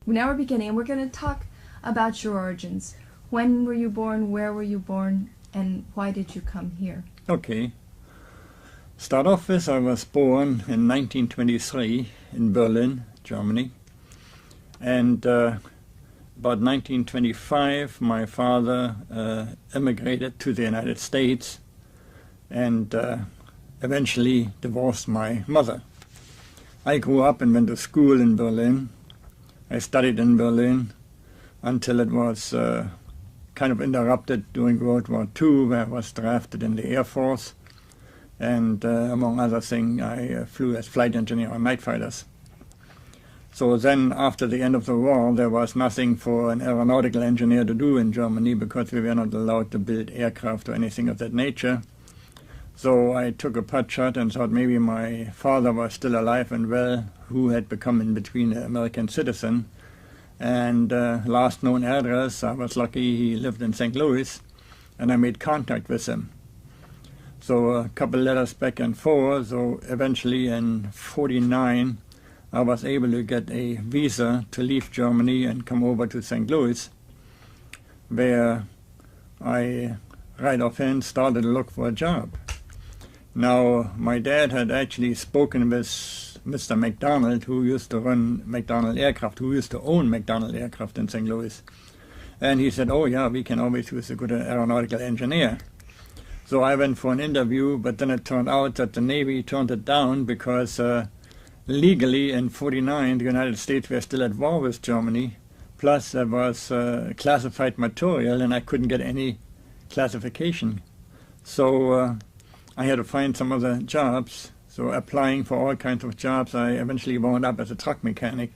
Now we're beginning, and we're going to talk about your origins. When were you born, where were you born, and why did you come here? Okay. Start off with, I was born in 1923 in Berlin, Germany. And about 1925, my father immigrated to the United States and eventually divorced my mother. I grew up and went to school in Berlin. I studied in Berlin until it was kind of interrupted during World War II, where I was drafted in the Air Force. And among other things, I flew as flight engineer on night fighters. So then, after the end of the war, there was nothing for an aeronautical engineer to do in Germany because we were not allowed to build aircraft or anything of that nature. So I took a pot shot and thought maybe my father was still alive and well, who had become in between an American citizen. And last known address, I was lucky he lived in St. Louis, and I made contact with him. So a couple letters back and forth, so eventually in '49, I was able to get a visa to leave Germany and come over to St. Louis, where I right offhand started to look for a job. Now, my dad had actually spoken with Mr. McDonald, who used to run McDonald Aircraft, who used to own McDonald Aircraft in St. Louis. And he said, oh yeah, we can always use a good aeronautical engineer. So I went for an interview, but then it turned out that the Navy turned it down because legally in '49 the United States were still at war with Germany, plus there was classified material and I couldn't get any classification. So I had to find some other jobs. So applying for all kinds of jobs, I eventually wound up as a truck mechanic.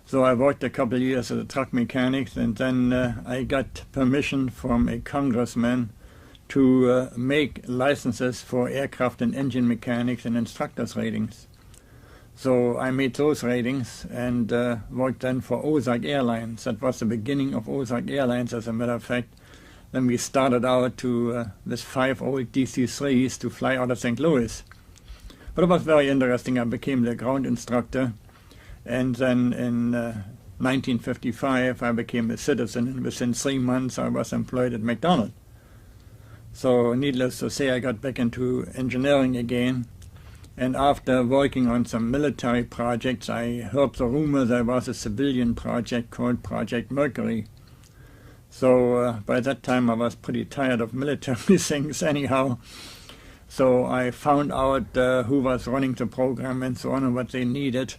So I worked a couple of years as a truck mechanic, and then I got permission from a congressman to make licenses for aircraft and engine mechanics and instructors ratings. So I made those ratings and worked then for Ozark Airlines. That was the beginning of Ozark Airlines, as a matter of fact. Then we started out to with 5 old DC-3s to fly out of St. Louis. But it was very interesting. I became the ground instructor, and then in 1955 I became a citizen, and within 3 months I was employed at McDonald's. So needless to say, I got back into engineering again, and after working on some military projects, I heard the rumor there was a civilian project called Project Mercury. So by that time I was pretty tired of military things anyhow. So I found out who was running the program and so on and what they needed.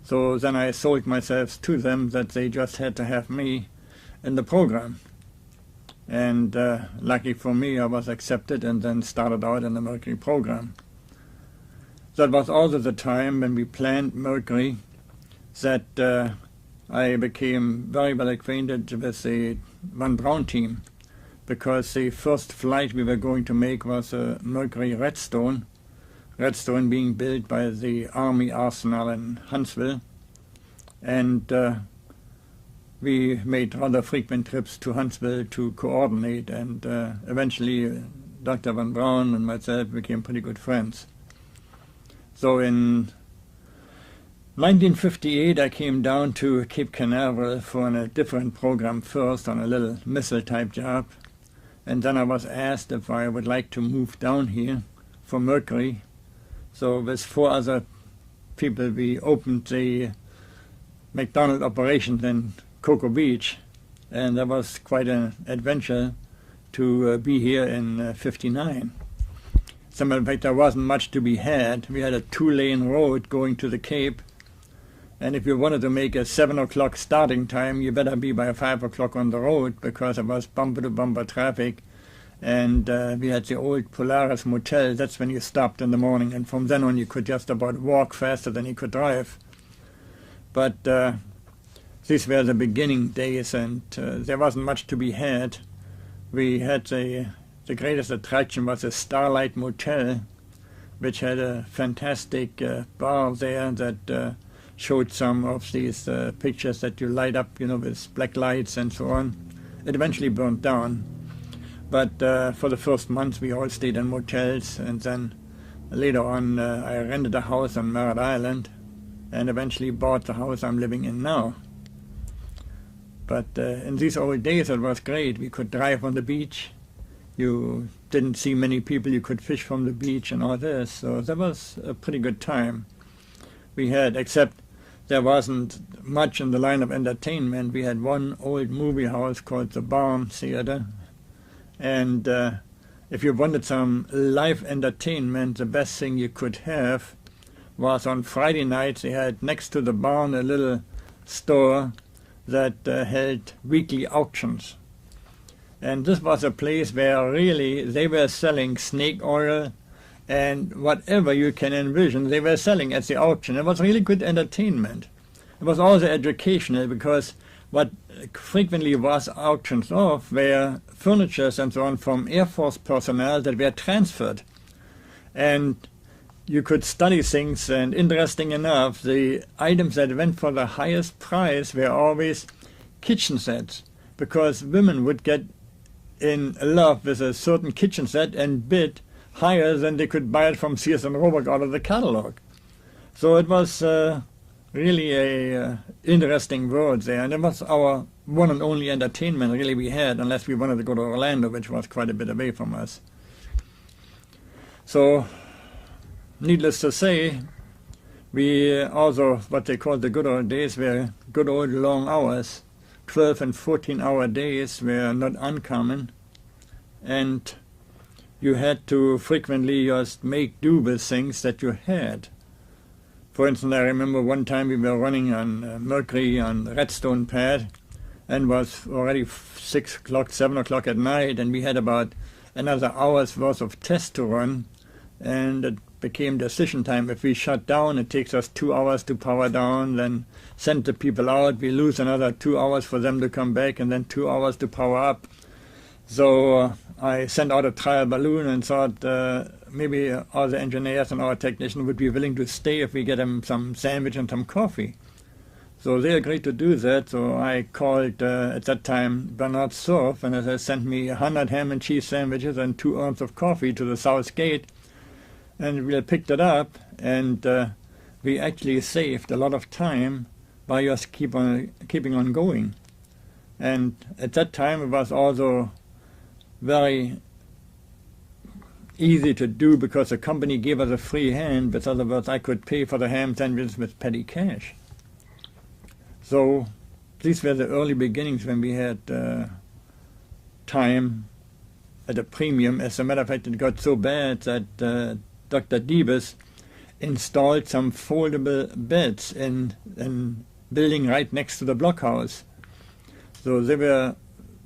So then I sold myself to them that they just had to have me in the program. And lucky for me, I was accepted and then started out in the Mercury program. That was also the time when we planned Mercury that I became very well acquainted with the Von Braun team, because the first flight we were going to make was a Mercury Redstone being built by the Army Arsenal in Huntsville. And we made rather frequent trips to Huntsville to coordinate, and eventually Dr. Von Braun and myself became pretty good friends. So in 1958 I came down to Cape Canaveral for a different program first, on a little missile type job, and then I was asked if I would like to move down here for Mercury. So with 4 other people we opened the McDonald operations in Cocoa Beach, and that was quite an adventure to be here in '59. As a matter of fact, there wasn't much to be had. We had a 2-lane road going to the Cape, and if you wanted to make a 7 o'clock starting time, you better be by 5 o'clock on the road, because it was bumper-to-bumper traffic. And we had the old Polaris Motel. That's when you stopped in the morning, and from then on you could just about walk faster than you could drive. But these were the beginning days, and there wasn't much to be had. We had the greatest attraction was a Starlight Motel, which had a fantastic bar there that showed some of these pictures that you light up, with black lights and so on. It eventually burned down. But for the first month we all stayed in motels, and then later on I rented a house on Merritt Island, and eventually bought the house I'm living in now. But in these old days it was great. We could drive on the beach. You didn't see many people. You could fish from the beach and all this. So that was a pretty good time we had, except there wasn't much in the line of entertainment. We had one old movie house called the Barn Theater. And if you wanted some live entertainment, the best thing you could have was on Friday nights. They had next to the barn a little store that held weekly auctions. And this was a place where really they were selling snake oil and whatever you can envision, they were selling at the auction. It was really good entertainment. It was also educational, because what frequently was auctions off were furnitures and so on from Air Force personnel that were transferred. And you could study things, and interesting enough, the items that went for the highest price were always kitchen sets, because women would get in love with a certain kitchen set and bid higher than they could buy it from Sears and Roebuck out of the catalog. So it was really a interesting world there, and it was our one and only entertainment really we had, unless we wanted to go to Orlando, which was quite a bit away from us. So needless to say, we also, what they called the good old days, were good old long hours. 12 and 14-hour days were not uncommon, and you had to frequently just make do with things that you had. For instance, I remember one time we were running on mercury on redstone pad, and was already 6 o'clock, 7 o'clock at night, and we had about another hour's worth of tests to run, and it became decision time. If we shut down, it takes us 2 hours to power down, then send the people out, we lose another 2 hours for them to come back, and then 2 hours to power up. So I sent out a trial balloon and thought maybe all the engineers and our technicians would be willing to stay if we get them some sandwich and some coffee. So they agreed to do that. So I called at that time Bernard Surf, and they sent me 100 ham and cheese sandwiches and 2 ounces of coffee to the South Gate. And we picked it up, and we actually saved a lot of time by just keeping on going. And at that time it was also very easy to do, because the company gave us a free hand. With other words, I could pay for the ham sandwiches with petty cash. So these were the early beginnings when we had time at a premium. As a matter of fact, it got so bad that Dr. Diebes installed some foldable beds in building right next to the blockhouse. So they were,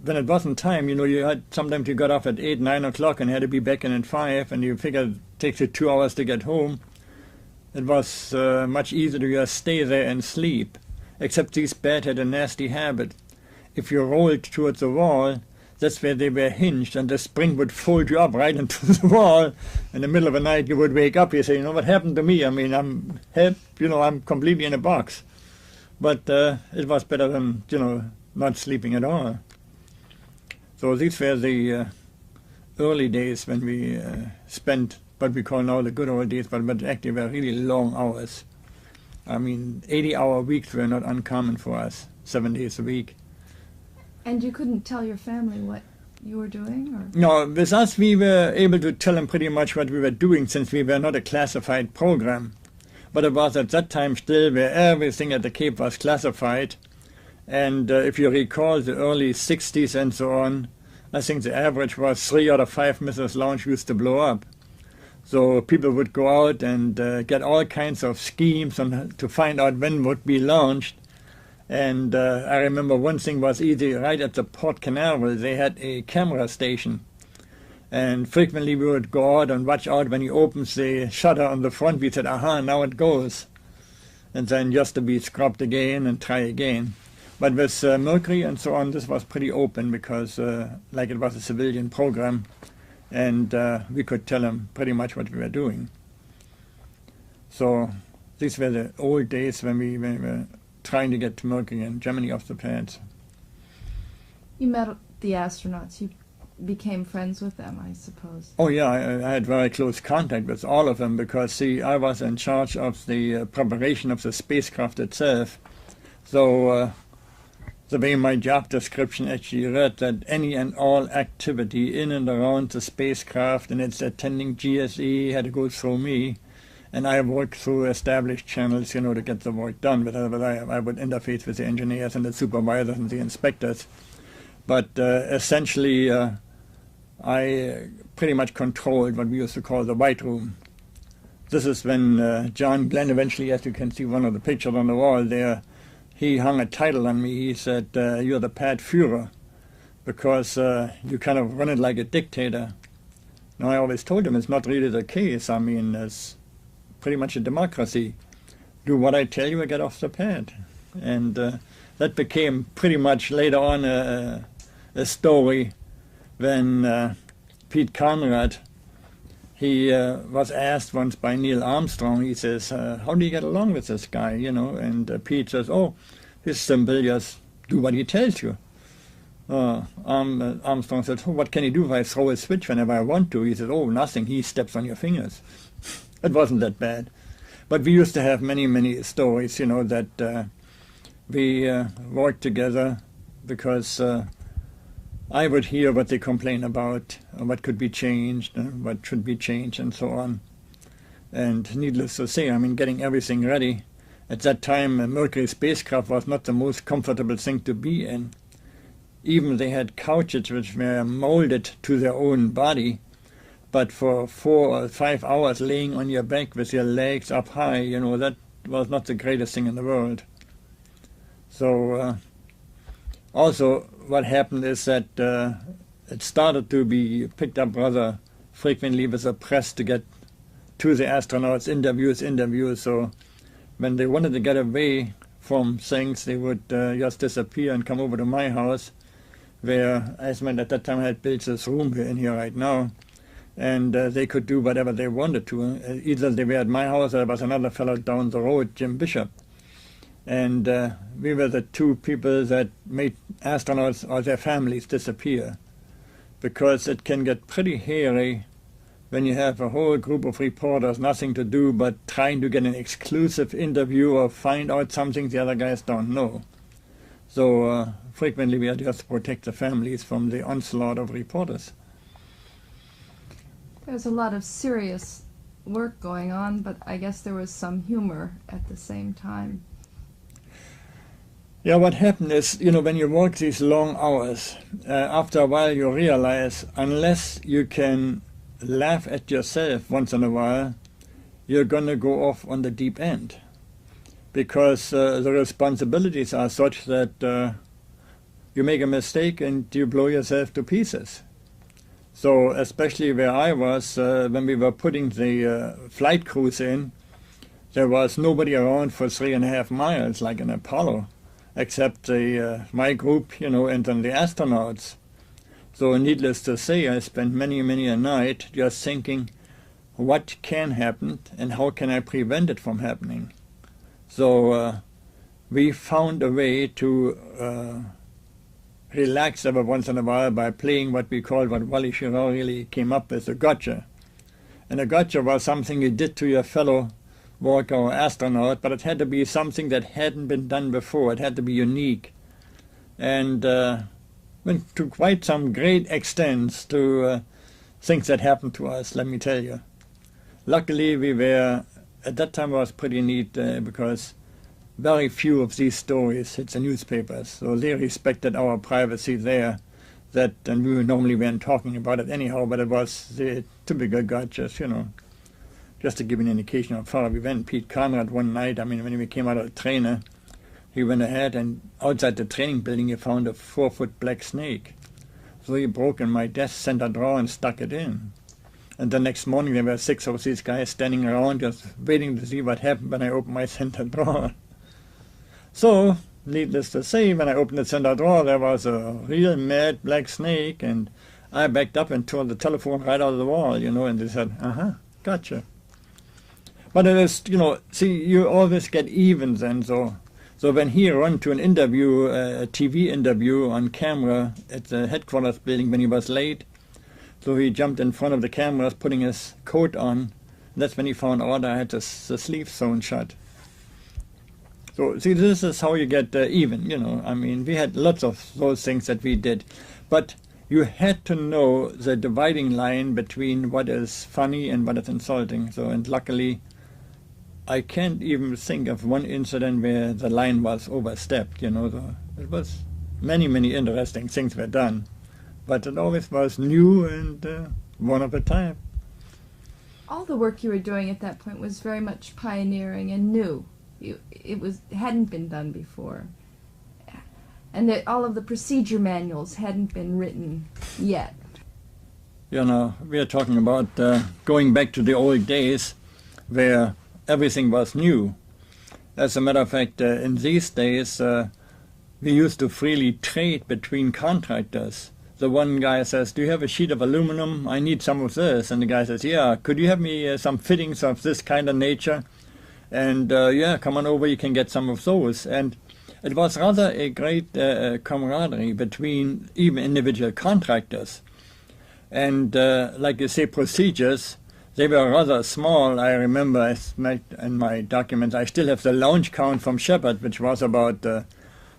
when it wasn't time, you know, you had, sometimes you got off at 8, 9 o'clock and had to be back in at 5, and you figured it takes you 2 hours to get home. It was much easier to just stay there and sleep, except these beds had a nasty habit. If you rolled towards the wall, that's where they were hinged, and the spring would fold you up right into the wall. In the middle of the night, you would wake up, you say, you know, what happened to me? I mean, I'm completely in a box. But it was better than, you know, not sleeping at all. So these were the early days when we spent what we call now the good old days, but actually were really long hours. I mean, 80-hour weeks were not uncommon for us, 7 days a week. And you couldn't tell your family what you were doing? Or? No, with us we were able to tell them pretty much what we were doing, since we were not a classified program. But it was at that time still where everything at the Cape was classified. And if you recall the early 60s and so on, I think the average was 3 out of 5 missiles launched used to blow up. So people would go out and get all kinds of schemes to find out when would be launched. And I remember one thing was easy. Right at the Port Canaveral, they had a camera station. And frequently we would go out and watch out when he opens the shutter on the front. We said, aha, now it goes. And then just to be scrubbed again and try again. But with Mercury and so on, this was pretty open, because like it was a civilian program, and we could tell them pretty much what we were doing. So these were the old days when we were trying to get to Mercury and Germany off the pads. You met the astronauts. You became friends with them, I suppose. Oh yeah, I had very close contact with all of them because, see, I was in charge of the preparation of the spacecraft itself. So the way my job description actually read, that any and all activity in and around the spacecraft and its attending GSE had to go through me. And I worked through established channels, you know, to get the work done. But I would interface with the engineers and the supervisors and the inspectors. But essentially, I pretty much controlled what we used to call the White Room. This is when John Glenn eventually, as you can see one of the pictures on the wall there, he hung a title on me. He said, "You're the Pat Führer, because you kind of run it like a dictator." Now, I always told him it's not really the case. I mean, it's pretty much a democracy. Do what I tell you or get off the pad. And that became pretty much later on a story when Pete Conrad, he was asked once by Neil Armstrong, he says, how do you get along with this guy, you know? And Pete says, oh, he's simple, just do what he tells you. Armstrong said, oh, what can he do if I throw a switch whenever I want to? He said, oh, nothing, he steps on your fingers. It wasn't that bad. But we used to have many, many stories, you know, that we worked together because I would hear what they complain about, what could be changed, what should be changed, and so on. And needless to say, I mean, getting everything ready. At that time, a Mercury spacecraft was not the most comfortable thing to be in. Even they had couches which were molded to their own body, but for 4 or 5 hours laying on your back with your legs up high, you know, that was not the greatest thing in the world. So also what happened is that it started to be picked up rather frequently with the press to get to the astronauts, interviews. So when they wanted to get away from things, they would just disappear and come over to my house, where, as at that time I had built this room here in here right now, and they could do whatever they wanted to. Either they were at my house or there was another fellow down the road, Jim Bishop. And we were the two people that made astronauts or their families disappear, because it can get pretty hairy when you have a whole group of reporters, nothing to do but trying to get an exclusive interview or find out something the other guys don't know. So frequently we had just to protect the families from the onslaught of reporters. There's a lot of serious work going on, but I guess there was some humor at the same time. Yeah, what happened is, you know, when you work these long hours, after a while you realize unless you can laugh at yourself once in a while, you're going to go off on the deep end. Because the responsibilities are such that you make a mistake and you blow yourself to pieces. So especially where I was, when we were putting the flight crews in, there was nobody around for 3.5 miles like an Apollo, except my group, you know, and then the astronauts. So needless to say, I spent many, many a night just thinking, what can happen and how can I prevent it from happening? So we found a way to relax every once in a while by playing what we called, what Wally Schirra really came up with, a gotcha. And a gotcha was something you did to your fellow worker or astronaut, but it had to be something that hadn't been done before. It had to be unique. And went to quite some great extents to things that happened to us, let me tell you. Luckily, we were, at that time it was pretty neat because very few of these stories hit the newspapers, so they respected our privacy there. That, and we normally weren't talking about it anyhow, but it was the typical gotchas, you know. Just to give you an indication how far we went, Pete Conrad one night, I mean, when we came out of the trainer, he went ahead and outside the training building he found a 4-foot black snake. So he broke in my desk center drawer and stuck it in. And the next morning there were 6 of these guys standing around just waiting to see what happened when I opened my center drawer. So, needless to say, when I opened the center drawer, there was a real mad black snake, and I backed up and tore the telephone right out of the wall, you know, and they said, gotcha. But it is, you know, see, you always get even then, so when he ran to an interview, a TV interview on camera at the headquarters building when he was late, So he jumped in front of the cameras, putting his coat on. That's when he found out I had the sleeve sewn shut. So, see, this is how you get even, you know. I mean, we had lots of those things that we did. But you had to know the dividing line between what is funny and what is insulting. So, and luckily, I can't even think of one incident where the line was overstepped, you know. So it was many, many interesting things were done. But it always was new and one of a time. All the work you were doing at that point was very much pioneering and new. It hadn't been done before. And that all of the procedure manuals hadn't been written yet. You know, we are talking about going back to the old days where everything was new. As a matter of fact, in these days, we used to freely trade between contractors. The one guy says, do you have a sheet of aluminum? I need some of this. And the guy says, yeah, could you have me some fittings of this kind of nature? And yeah, come on over, you can get some of those. And it was rather a great camaraderie between even individual contractors. And like you say, procedures, they were rather small. I remember in my documents, I still have the lounge count from Shepard, which was about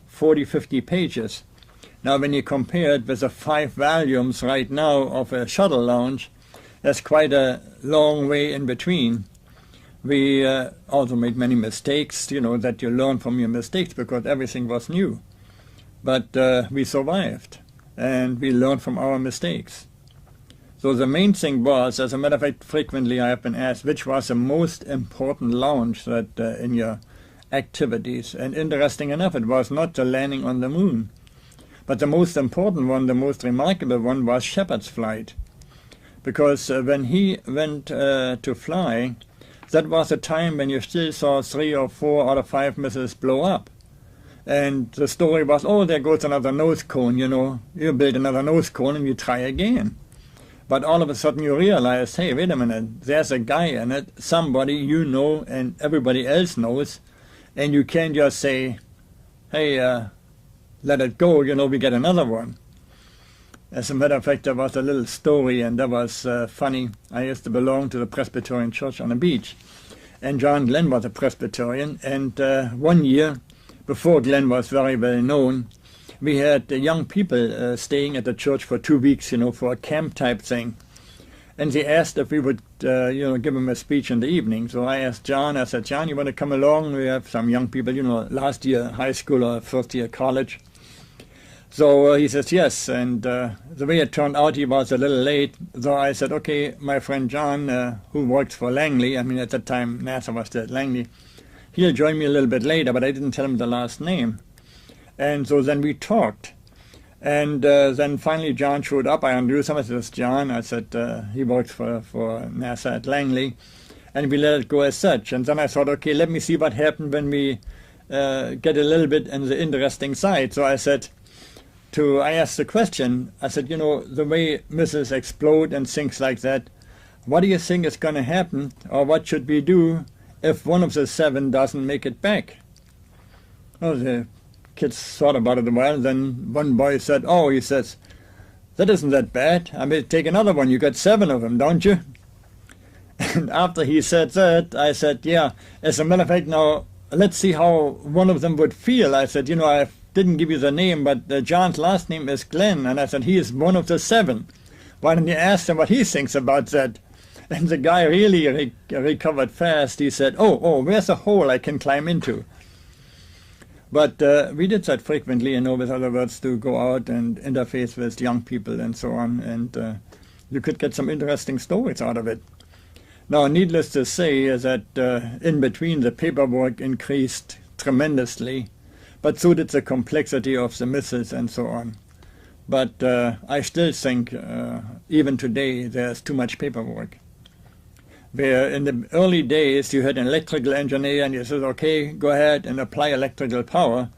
40, 50 pages. Now, when you compare it with the 5 volumes right now of a shuttle lounge, there's quite a long way in between. We also made many mistakes, you know, that you learn from your mistakes because everything was new. But we survived, and we learned from our mistakes. So the main thing was, as a matter of fact, frequently I have been asked, which was the most important lounge that in your activities. And interesting enough, it was not the landing on the moon. But the most important one, the most remarkable one, was Shepard's flight. Because when he went to fly, that was a time when you still saw 3 or 4 out of 5 missiles blow up. And the story was, oh, there goes another nose cone, you know. You build another nose cone and you try again. But all of a sudden you realize, hey, wait a minute, there's a guy in it, somebody you know and everybody else knows, and you can't just say, hey, let it go, you know, we get another one. As a matter of fact, there was a little story, and that was funny. I used to belong to the Presbyterian Church on the beach, and John Glenn was a Presbyterian, and one year, before Glenn was very well known, we had young people staying at the church for 2 weeks, you know, for a camp type thing. And they asked if we would, you know, give them a speech in the evening. So I asked John, I said, John, you want to come along? We have some young people, you know, last year high school or first year college. So he says, yes, and the way it turned out, he was a little late. So I said, okay, my friend John, who works for Langley, I mean, at that time, NASA was still at Langley, he'll join me a little bit later, but I didn't tell him the last name. And so then we talked. And then finally John showed up. I introduced him. I said, it's John. I said, he works for NASA at Langley. And we let it go as such. And then I thought, okay, let me see what happened when we get a little bit on the interesting side. So I said, I asked the question, I said, you know, the way missiles explode and things like that, what do you think is going to happen, or what should we do if one of the 7 doesn't make it back? Well, the kids thought about it a while, then one boy said, oh, he says, that isn't that bad. I mean, take another one. You got 7 of them, don't you? And after he said that, I said, yeah, as a matter of fact, now, let's see how one of them would feel. I said, you know, I didn't give you the name, but John's last name is Glenn. And I said, he is one of the 7. Why don't you ask him what he thinks about that? And the guy really recovered fast. He said, oh, where's a hole I can climb into? But we did that frequently, you know, with other words, to go out and interface with young people and so on. And you could get some interesting stories out of it. Now, needless to say is that in between the paperwork increased tremendously, but so did the complexity of the missiles and so on. But I still think, even today, there's too much paperwork. Where in the early days you had an electrical engineer and you said, okay, go ahead and apply electrical power.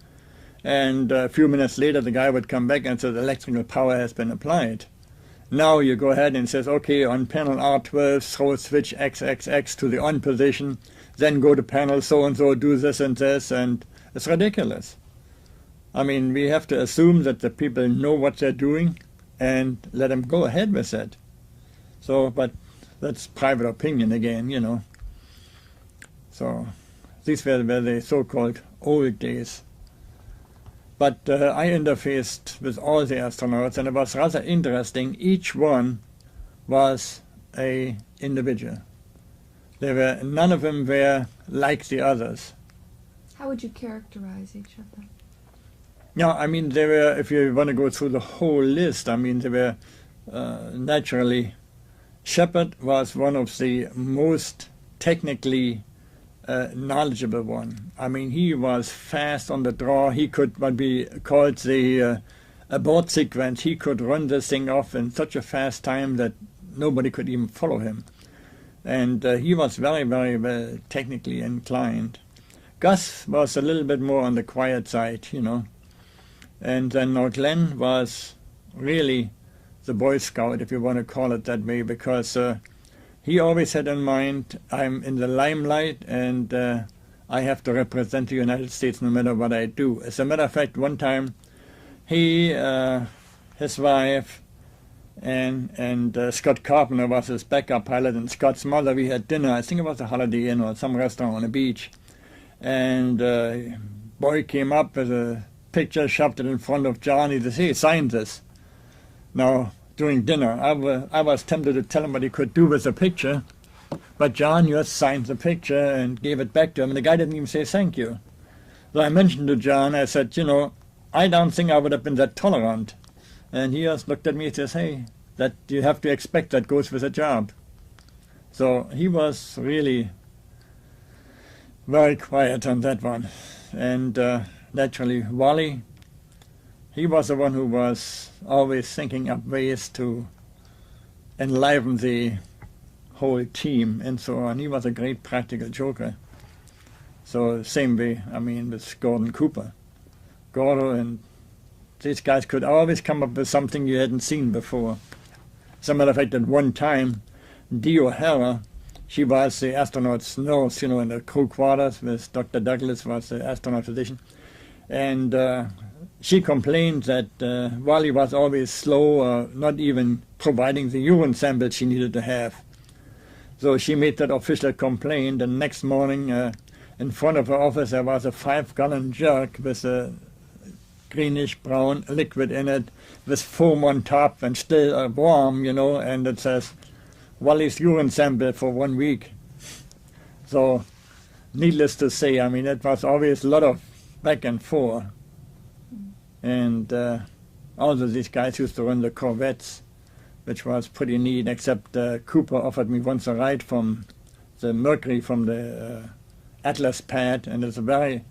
And a few minutes later the guy would come back and say, electrical power has been applied. Now you go ahead and says, okay, on panel R12, throw switch XXX to the on position, then go to panel so-and-so, do this and this, and it's ridiculous. I mean, we have to assume that the people know what they're doing and let them go ahead with that. So, but that's private opinion again, you know. So these were the so-called old days. But I interfaced with all the astronauts, and it was rather interesting. Each one was a individual. None of them were like the others. How would you characterize each of them? Yeah, I mean, they were, if you want to go through the whole list, I mean, they were naturally, Shepard was one of the most technically knowledgeable one. I mean, he was fast on the draw. He could what we called the abort sequence. He could run this thing off in such a fast time that nobody could even follow him. And he was very, very well technically inclined. Gus was a little bit more on the quiet side, you know. And then Glenn was really the Boy Scout, if you want to call it that way, because he always had in mind, I'm in the limelight and I have to represent the United States no matter what I do. As a matter of fact, one time he, his wife, and Scott Carpenter was his backup pilot, and Scott's mother, we had dinner, I think it was a Holiday Inn or some restaurant on the beach. And boy came up with a picture, shoved it in front of John. He said, "Hey, sign this." Now, during dinner, I was tempted to tell him what he could do with the picture, but John just signed the picture and gave it back to him, and the guy didn't even say thank you. So I mentioned to John, I said, you know, I don't think I would have been that tolerant. And he just looked at me and says, "Hey, that you have to expect, that goes with a job." So he was really very quiet on that one. And naturally, Wally, he was the one who was always thinking up ways to enliven the whole team and so on. He was a great practical joker. So same way, I mean, with Gordon Cooper. Gordo and these guys could always come up with something you hadn't seen before. As a matter of fact, at one time, Dee O'Hara, she was the astronaut's nurse, you know, in the crew quarters, with Dr. Douglas was the astronaut physician. And she complained that Wally was always slow, not even providing the urine sample she needed to have. So she made that official complaint, and next morning in front of her office there was a 5-gallon jug with a greenish brown liquid in it with foam on top and still warm, you know, and it says Wally's urine sample for 1 week. So needless to say, I mean, it was always a lot of back and forth. And also these guys used to run the Corvettes, which was pretty neat, except Cooper offered me once a ride from the Mercury, from the Atlas pad, and it's a very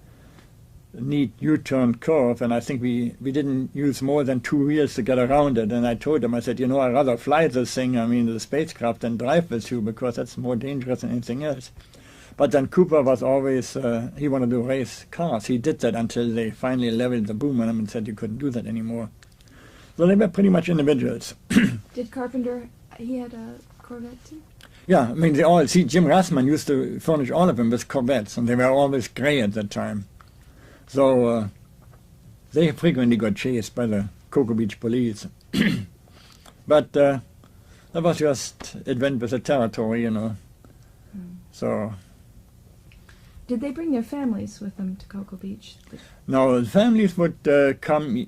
neat U-turn curve, and I think we didn't use more than 2 wheels to get around it. And I told him, I said, you know, I'd rather fly this thing, I mean, the spacecraft, than drive with you, because that's more dangerous than anything else. But then Cooper was always, he wanted to race cars. He did that until they finally leveled the boom on him and said you couldn't do that anymore. So they were pretty much individuals. Did Carpenter, he had a Corvette too? Yeah, I mean, they all, see, Jim Rassman used to furnish all of them with Corvettes, and they were always gray at that time. So they frequently got chased by the Cocoa Beach police. But that was just, it went with the territory, you know. So. Did they bring their families with them to Cocoa Beach? No, the families would come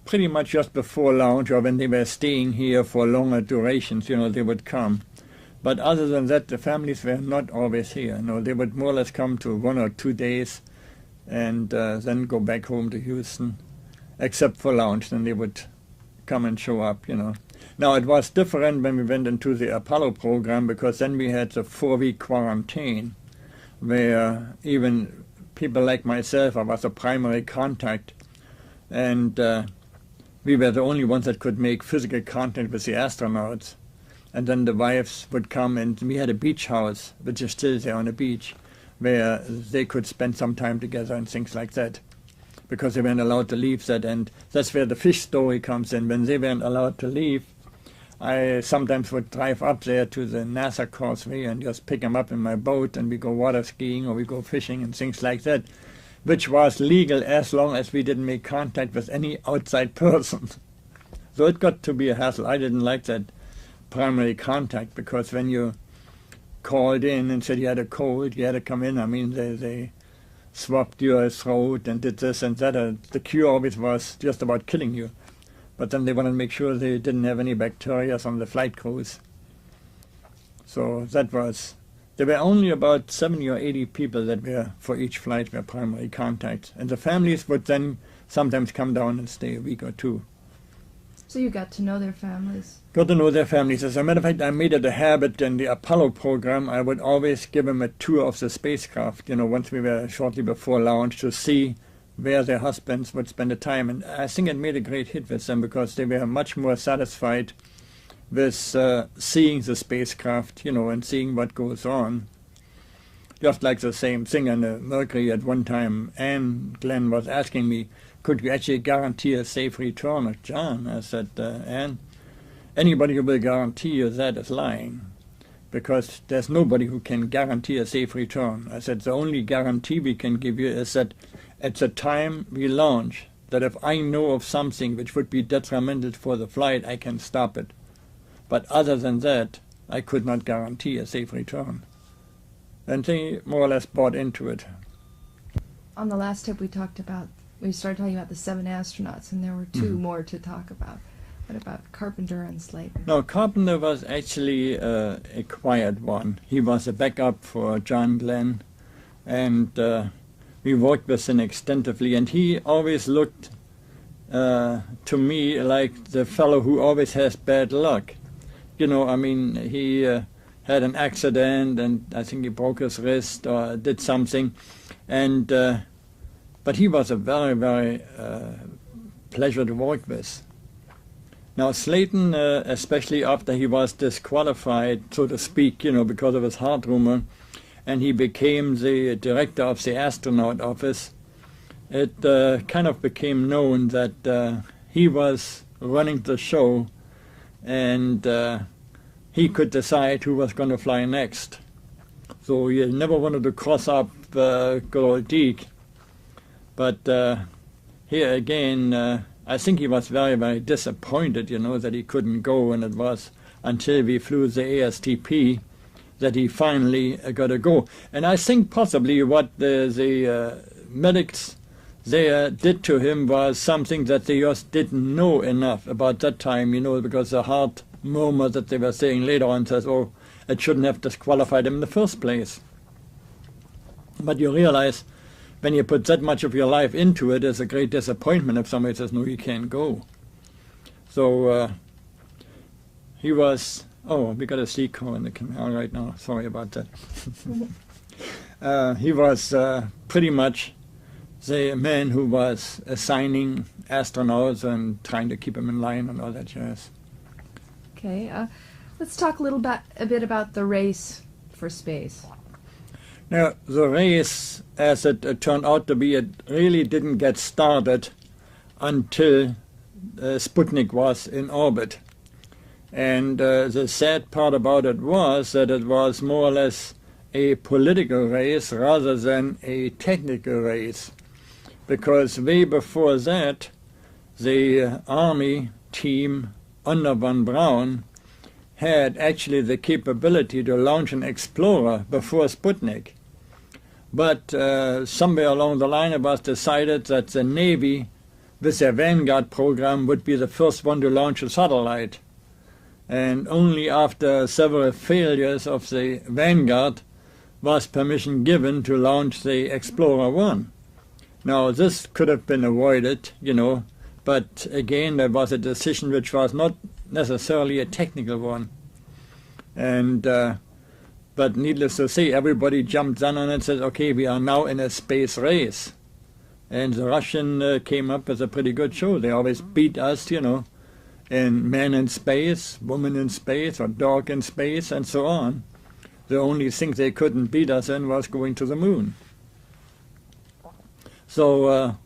pretty much just before launch, or when they were staying here for longer durations, you know, they would come. But other than that, the families were not always here. No, they would more or less come to 1 or 2 days and then go back home to Houston, except for launch. Then they would come and show up, you know. Now, it was different when we went into the Apollo program, because then we had the 4-week quarantine, where even people like myself, I was a primary contact, and we were the only ones that could make physical contact with the astronauts. And then the wives would come, and we had a beach house, which is still there on the beach, where they could spend some time together and things like that, because they weren't allowed to leave that. And that's where the fish story comes in. When they weren't allowed to leave, I sometimes would drive up there to the NASA Causeway and just pick them up in my boat, and we go water skiing or we go fishing and things like that, which was legal as long as we didn't make contact with any outside person. So it got to be a hassle. I didn't like that. primary contact, because when you called in and said you had a cold, you had to come in. I mean, they swabbed your throat and did this and that. The cure always was just about killing you. But then they wanted to make sure they didn't have any bacteria on the flight crews. So that was, there were only about 70 or 80 people that were, for each flight, were primary contacts. And the families would then sometimes come down and stay a week or two. So you got to know their families? Got to know their families. As a matter of fact, I made it a habit in the Apollo program. I would always give them a tour of the spacecraft, once we were shortly before launch, to see where their husbands would spend the time. And I think it made a great hit with them, because they were much more satisfied with seeing the spacecraft, and seeing what goes on. Just like the same thing on the Mercury at one time, Anne Glenn was asking me, could you actually guarantee a safe return of John? I said, Anne, anybody who will guarantee you that is lying, because there's nobody who can guarantee a safe return. I said, the only guarantee we can give you is that at the time we launch, that if I know of something which would be detrimental for the flight, I can stop it. But other than that, I could not guarantee a safe return. And they more or less bought into it. On the last tip we started talking about the 7 astronauts, and there were 2 more to talk about. What about Carpenter and Slayton? No, Carpenter was actually a quiet one. He was a backup for John Glenn, and we worked with him extensively, and he always looked to me like the fellow who always has bad luck. He had an accident, and I think he broke his wrist or did something, and but he was a very, very pleasure to work with. Now Slayton, especially after he was disqualified, so to speak, because of his heart rumor, and he became the director of the astronaut office, it kind of became known that he was running the show, and he could decide who was going to fly next. So he never wanted to cross up good old Deke. But here again, I think he was very, very disappointed, that he couldn't go, and it was until we flew the ASTP that he finally got to go. And I think possibly what the medics there did to him was something that they just didn't know enough about that time, because the heart murmur that they were saying later on says, oh, it shouldn't have disqualified him in the first place. But you realize when you put that much of your life into it, it's a great disappointment if somebody says, no, you can't go. So he was, we got a sea crow in the camera right now, sorry about that. He was pretty much the man who was assigning astronauts and trying to keep them in line and all that jazz. Okay, let's talk a bit about the race for space. Now, the race, as it turned out to be, it really didn't get started until Sputnik was in orbit. And the sad part about it was that it was more or less a political race rather than a technical race. Because way before that, the Army team under von Braun had actually the capability to launch an Explorer before Sputnik. But somewhere along the line it was decided that the Navy, with their Vanguard program, would be the first one to launch a satellite. And only after several failures of the Vanguard was permission given to launch the Explorer 1. Now this could have been avoided, but again there was a decision which was not necessarily a technical one. And but needless to say, everybody jumped on it and said, okay, we are now in a space race. And the Russian came up with a pretty good show. They always beat us, in man in space, woman in space, or dog in space, and so on. The only thing they couldn't beat us in was going to the moon. So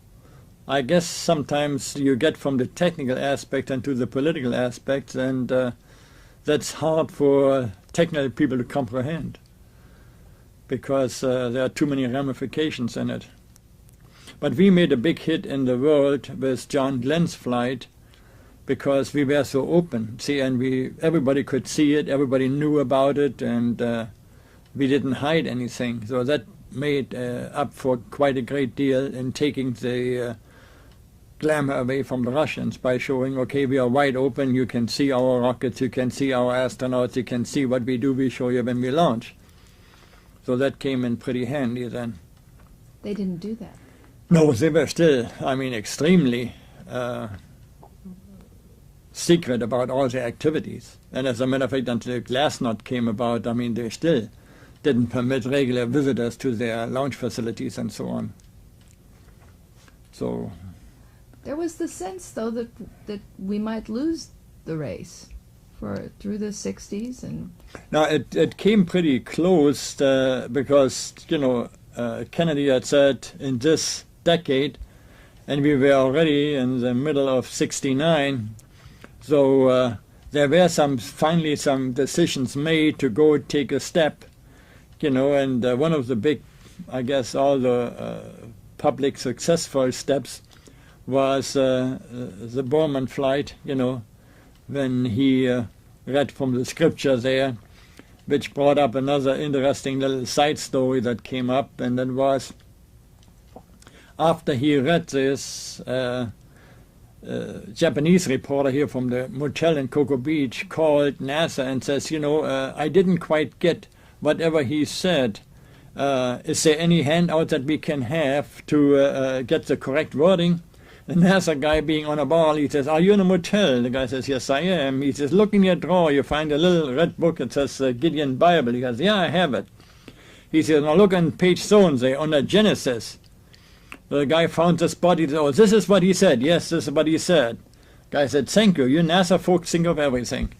I guess sometimes you get from the technical aspect into the political aspect, and that's hard for technical people to comprehend, because there are too many ramifications in it. But we made a big hit in the world with John Glenn's flight, because we were so open. See, and everybody could see it, everybody knew about it, and we didn't hide anything. So that made up for quite a great deal in taking the glamour away from the Russians by showing, okay, we are wide open, you can see our rockets, you can see our astronauts, you can see what we do, we show you when we launch. So that came in pretty handy then. They didn't do that. No, they were still, I mean, extremely secret about all their activities. And as a matter of fact, until Glasnost came about, I mean, they still didn't permit regular visitors to their launch facilities and so on. So there was the sense, though, that we might lose the race through the 60s. And now it came pretty close because, you know, Kennedy had said in this decade, and we were already in the middle of 69, so there were finally some decisions made to go take a step, you know, and one of the big, I guess, all the public successful steps was the Borman flight, you know, when he read from the scripture there, which brought up another interesting little side story that came up, and that was after he read this, Japanese reporter here from the motel in Cocoa Beach called NASA and says, you know, I didn't quite get whatever he said. Is there any handout that we can have to get the correct wording? The NASA guy, being on a ball, he says, are you in a motel? The guy says, yes, I am. He says, look in your drawer, you find a little red book that says Gideon Bible. He goes, yeah, I have it. He says, now look on page so and so, on the Genesis. The guy found the spot. He said, oh, this is what he said. Yes, this is what he said. Guy said, thank you. You NASA folks think of everything.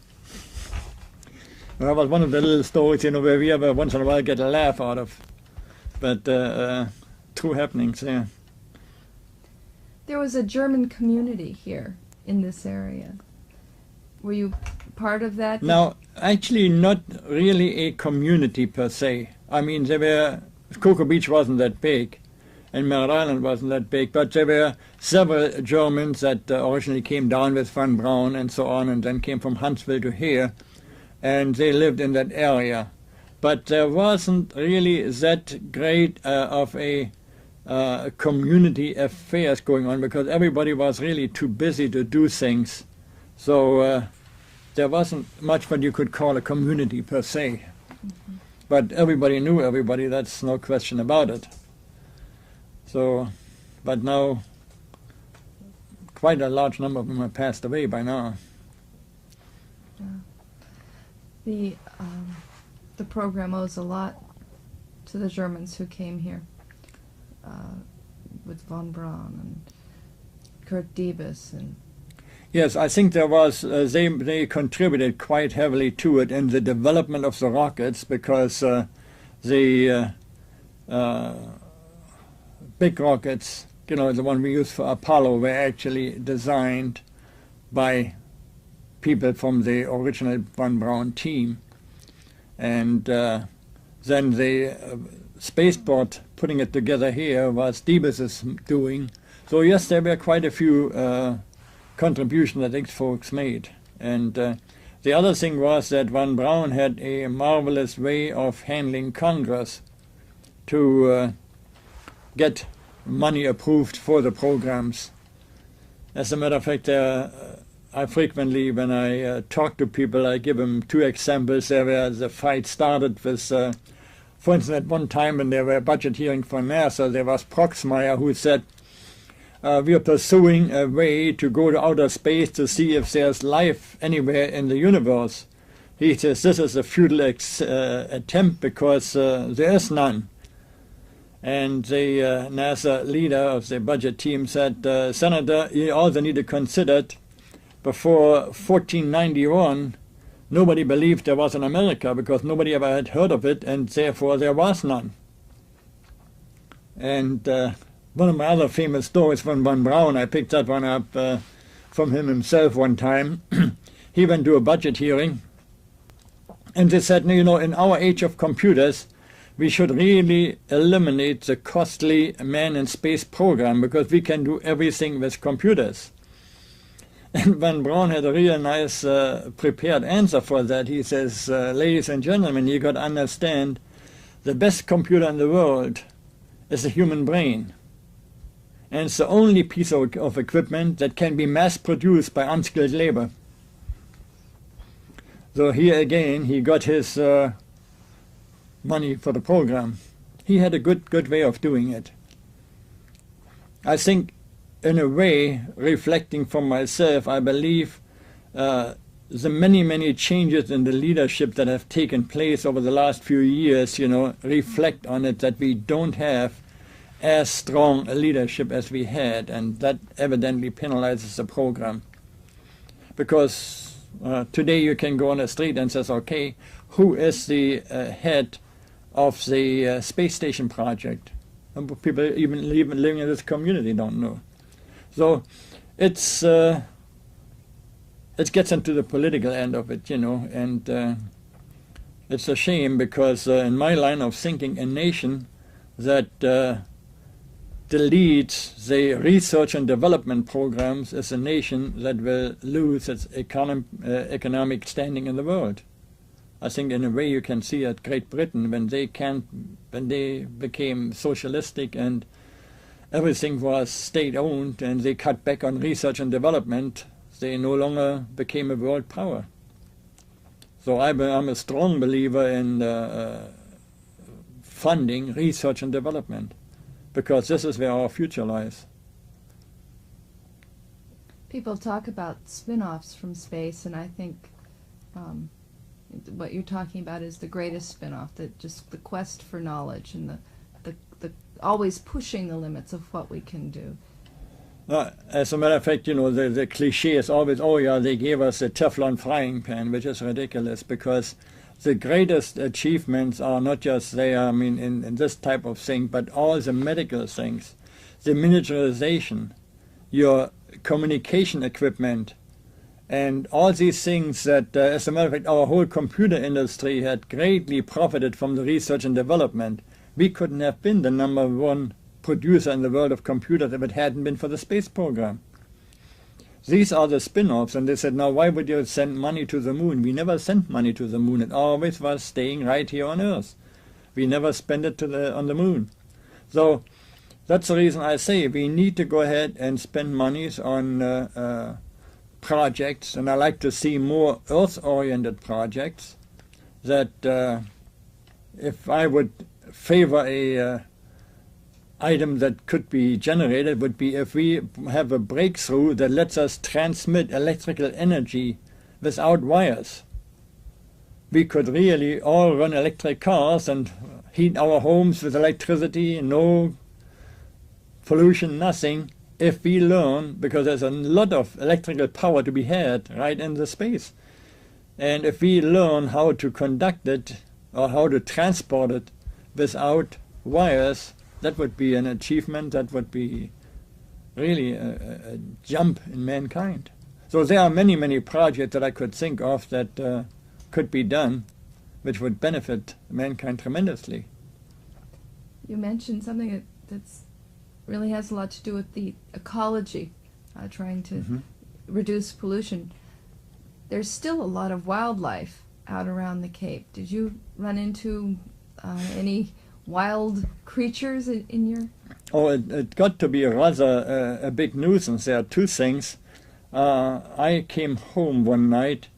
Well, that was one of the little stories, you know, where we ever once in a while get a laugh out of. But true happenings, yeah. There was a German community here in this area. Were you part of that? Now, actually not really a community per se. I mean, Cocoa Beach wasn't that big, and Merritt Island wasn't that big, but there were several Germans that originally came down with Von Braun and so on, and then came from Huntsville to here, and they lived in that area. But there wasn't really that great of a community affairs going on, because everybody was really too busy to do things. So there wasn't much what you could call a community per se. Mm-hmm. But everybody knew everybody, that's no question about it. So, but now quite a large number of them have passed away by now. Yeah. The program owes a lot to the Germans who came here. With von Braun and Kurt Diebes and yes, I think there was they contributed quite heavily to it in the development of the rockets, because the big rockets, you know, the one we used for Apollo, were actually designed by people from the original von Braun team, and then the spaceport putting it together here was Diebes's doing. So yes, there were quite a few contributions that these folks made. And the other thing was that von Braun had a marvelous way of handling Congress to get money approved for the programs. As a matter of fact, I frequently, when I talk to people, I give them two examples there where the fight started with for instance, at one time when there were budget hearings for NASA, there was Proxmire who said, we are pursuing a way to go to outer space to see if there's life anywhere in the universe. He says this is a futile attempt because there is none. And the NASA leader of the budget team said, Senator, you also need to consider it, before 1491, nobody believed there was an America because nobody ever had heard of it, and therefore there was none. And one of my other famous stories from von Braun, I picked that one up from him himself one time. He went to a budget hearing, and they said, you know, in our age of computers, we should really eliminate the costly man in space program because we can do everything with computers. And Van Braun had a real nice prepared answer for that. He says, ladies and gentlemen, you got to understand the best computer in the world is the human brain. And it's the only piece of equipment that can be mass-produced by unskilled labor. So here again, he got his money for the program. He had a good way of doing it. I think, in a way, reflecting from myself, I believe the many changes in the leadership that have taken place over the last few years, reflect on it, that we don't have as strong a leadership as we had, and that evidently penalizes the program. Because today you can go on the street and says, okay, who is the head of the space station project? And people even living in this community don't know. So it gets into the political end of it, and it's a shame because in my line of thinking, a nation that deletes the research and development programs is a nation that will lose its economic standing in the world. I think in a way you can see at Great Britain when they became socialistic and everything was state-owned and they cut back on research and development, they no longer became a world power. So I'm a strong believer in funding research and development, because this is where our future lies. People talk about spin-offs from space, and I think what you're talking about is the greatest spin-off, just the quest for knowledge and the always pushing the limits of what we can do. As a matter of fact, the cliche is always, oh yeah, they gave us a Teflon frying pan, which is ridiculous, because the greatest achievements are not just there, in this type of thing, but all the medical things, the miniaturization, your communication equipment, and all these things that, as a matter of fact, our whole computer industry had greatly profited from the research and development. We couldn't have been the #1 producer in the world of computers if it hadn't been for the space program. These are the spin-offs, and they said, now why would you send money to the moon? We never sent money to the moon. It always was staying right here on Earth. We never spent it on the moon. So that's the reason I say we need to go ahead and spend monies on projects, and I like to see more Earth-oriented projects that if I would favor a item that could be generated would be if we have a breakthrough that lets us transmit electrical energy without wires. We could really all run electric cars and heat our homes with electricity, no pollution, nothing, if we learn, because there's a lot of electrical power to be had right in the space. And if we learn how to conduct it or how to transport it without wires, that would be an achievement, that would be really a jump in mankind. So there are many projects that I could think of that could be done, which would benefit mankind tremendously. You mentioned something that's really has a lot to do with the ecology, trying to reduce pollution. There's still a lot of wildlife out around the Cape. Did you run into any wild creatures in your... Oh, it got to be rather a big nuisance. There are two things. I came home one night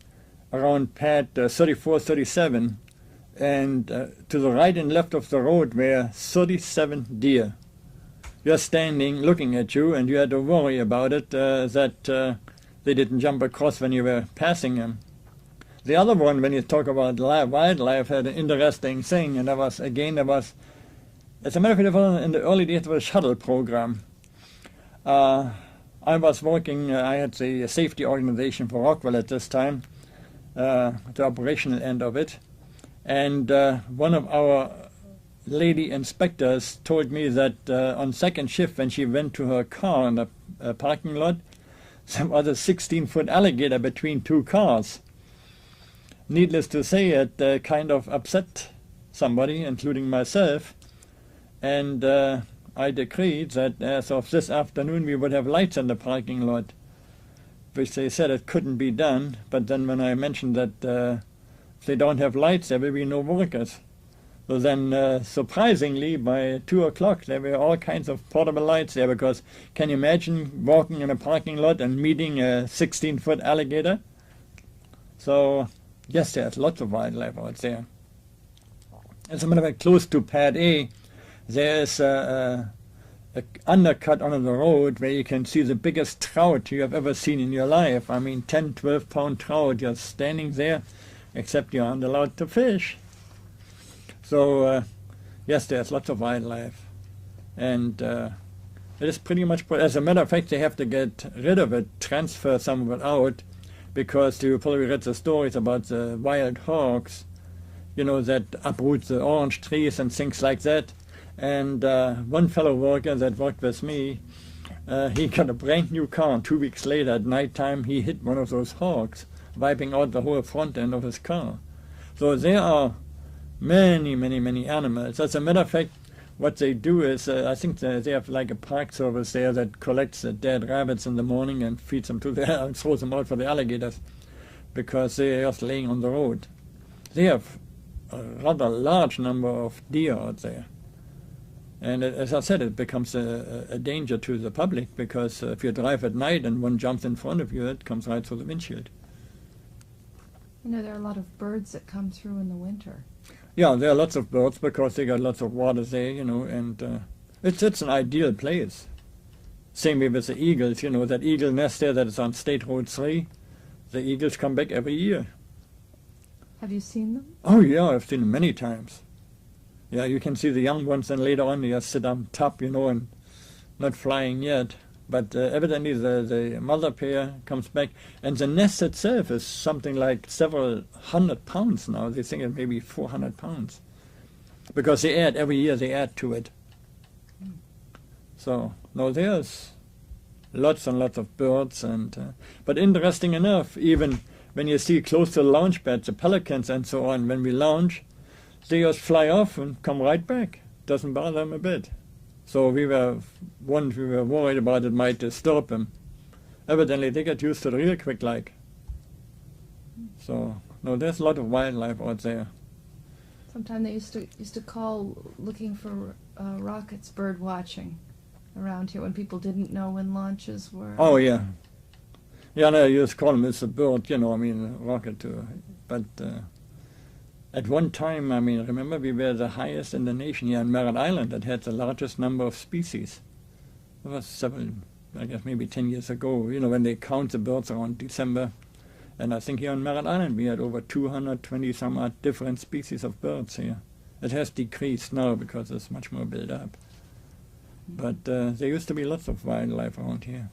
around pad 34, 37, and to the right and left of the road were 37 deer. You're standing looking at you, and you had to worry about it, that they didn't jump across when you were passing them. The other one, when you talk about wildlife, had an interesting thing, and there was, as a matter of fact, in the early days of the shuttle program. I was working, I had the safety organization for Rockwell at this time, the operational end of it, and one of our lady inspectors told me that on second shift, when she went to her car in the parking lot, there was a 16-foot alligator between two cars. Needless to say, it kind of upset somebody, including myself, and I decreed that as of this afternoon we would have lights in the parking lot. which they said it couldn't be done. But then when I mentioned that if they don't have lights, there will be no workers. So then, surprisingly, by 2 o'clock, there were all kinds of portable lights there, because can you imagine walking in a parking lot and meeting a 16-foot alligator? So, yes, there's lots of wildlife out there. As a matter of fact, close to Pad A, there's a undercut under the road where you can see the biggest trout you have ever seen in your life. I mean, 10, 12-pound trout just standing there, except you aren't allowed to fish. So, yes, there's lots of wildlife. And it is pretty much, as a matter of fact, they have to get rid of it, transfer some of it out, because you probably read the stories about the wild hogs, you know, that uproot the orange trees and things like that. And one fellow worker that worked with me, he got a brand new car, and 2 weeks later at night time he hit one of those hogs, wiping out the whole front end of his car. So there are many, many, many animals. As a matter of fact, what they do is, I think they have like a park service there that collects the dead rabbits in the morning and feeds them to the and throws them out for the alligators, because they are just laying on the road. They have a rather large number of deer out there. And as I said, it becomes a danger to the public, because if you drive at night and one jumps in front of you, it comes right through the windshield. You know, there are a lot of birds that come through in the winter. Yeah, there are lots of birds because they got lots of water there, you know, and it's an ideal place. Same way with the eagles, you know, that eagle nest there that is on State Road 3. The eagles come back every year. Have you seen them? Oh yeah, I've seen them many times. Yeah, you can see the young ones, and later on they just sit on top, you know, and not flying yet. But evidently the mother pair comes back, and the nest itself is something like several 100 pounds now. They think it may be 400 pounds. Because they add, every year they add to it. So, no, there's lots and lots of birds. But interesting enough, even when you see close to the launch pads, the pelicans and so on, when we launch, they just fly off and come right back. Doesn't bother them a bit. So we were worried about it might disturb them. Evidently they get used to it real quick like. So, no, there's a lot of wildlife out there. Sometimes they used to call looking for rockets bird watching around here when people didn't know when launches were. Oh, yeah. Yeah, no, you just call them, it's a bird, you know, I mean, a rocket too. But at one time, I mean, remember we were the highest in the nation here on Merritt Island that had the largest number of species. It was several, I guess maybe 10 years ago, you know, when they count the birds around December. And I think here on Merritt Island we had over 220 some odd different species of birds here. It has decreased now because there's much more built up. But there used to be lots of wildlife around here.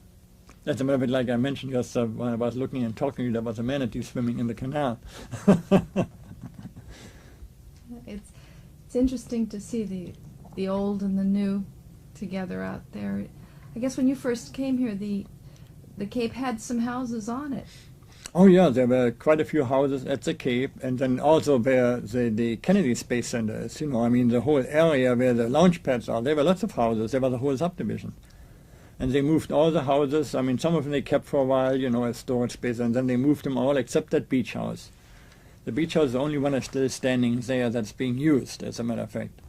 That's a bit like I mentioned just when I was looking and talking to you, there was a manatee swimming in the canal. It's interesting to see the old and the new together out there. I guess when you first came here, the Cape had some houses on it. Oh yeah, there were quite a few houses at the Cape, and then also where the Kennedy Space Center is, you know, I mean the whole area where the launch pads are, there were lots of houses, there was a whole subdivision. And they moved all the houses, I mean some of them they kept for a while, you know, as storage space, and then they moved them all except that beach house. The beach house is the only one that's still standing there that's being used, as a matter of fact.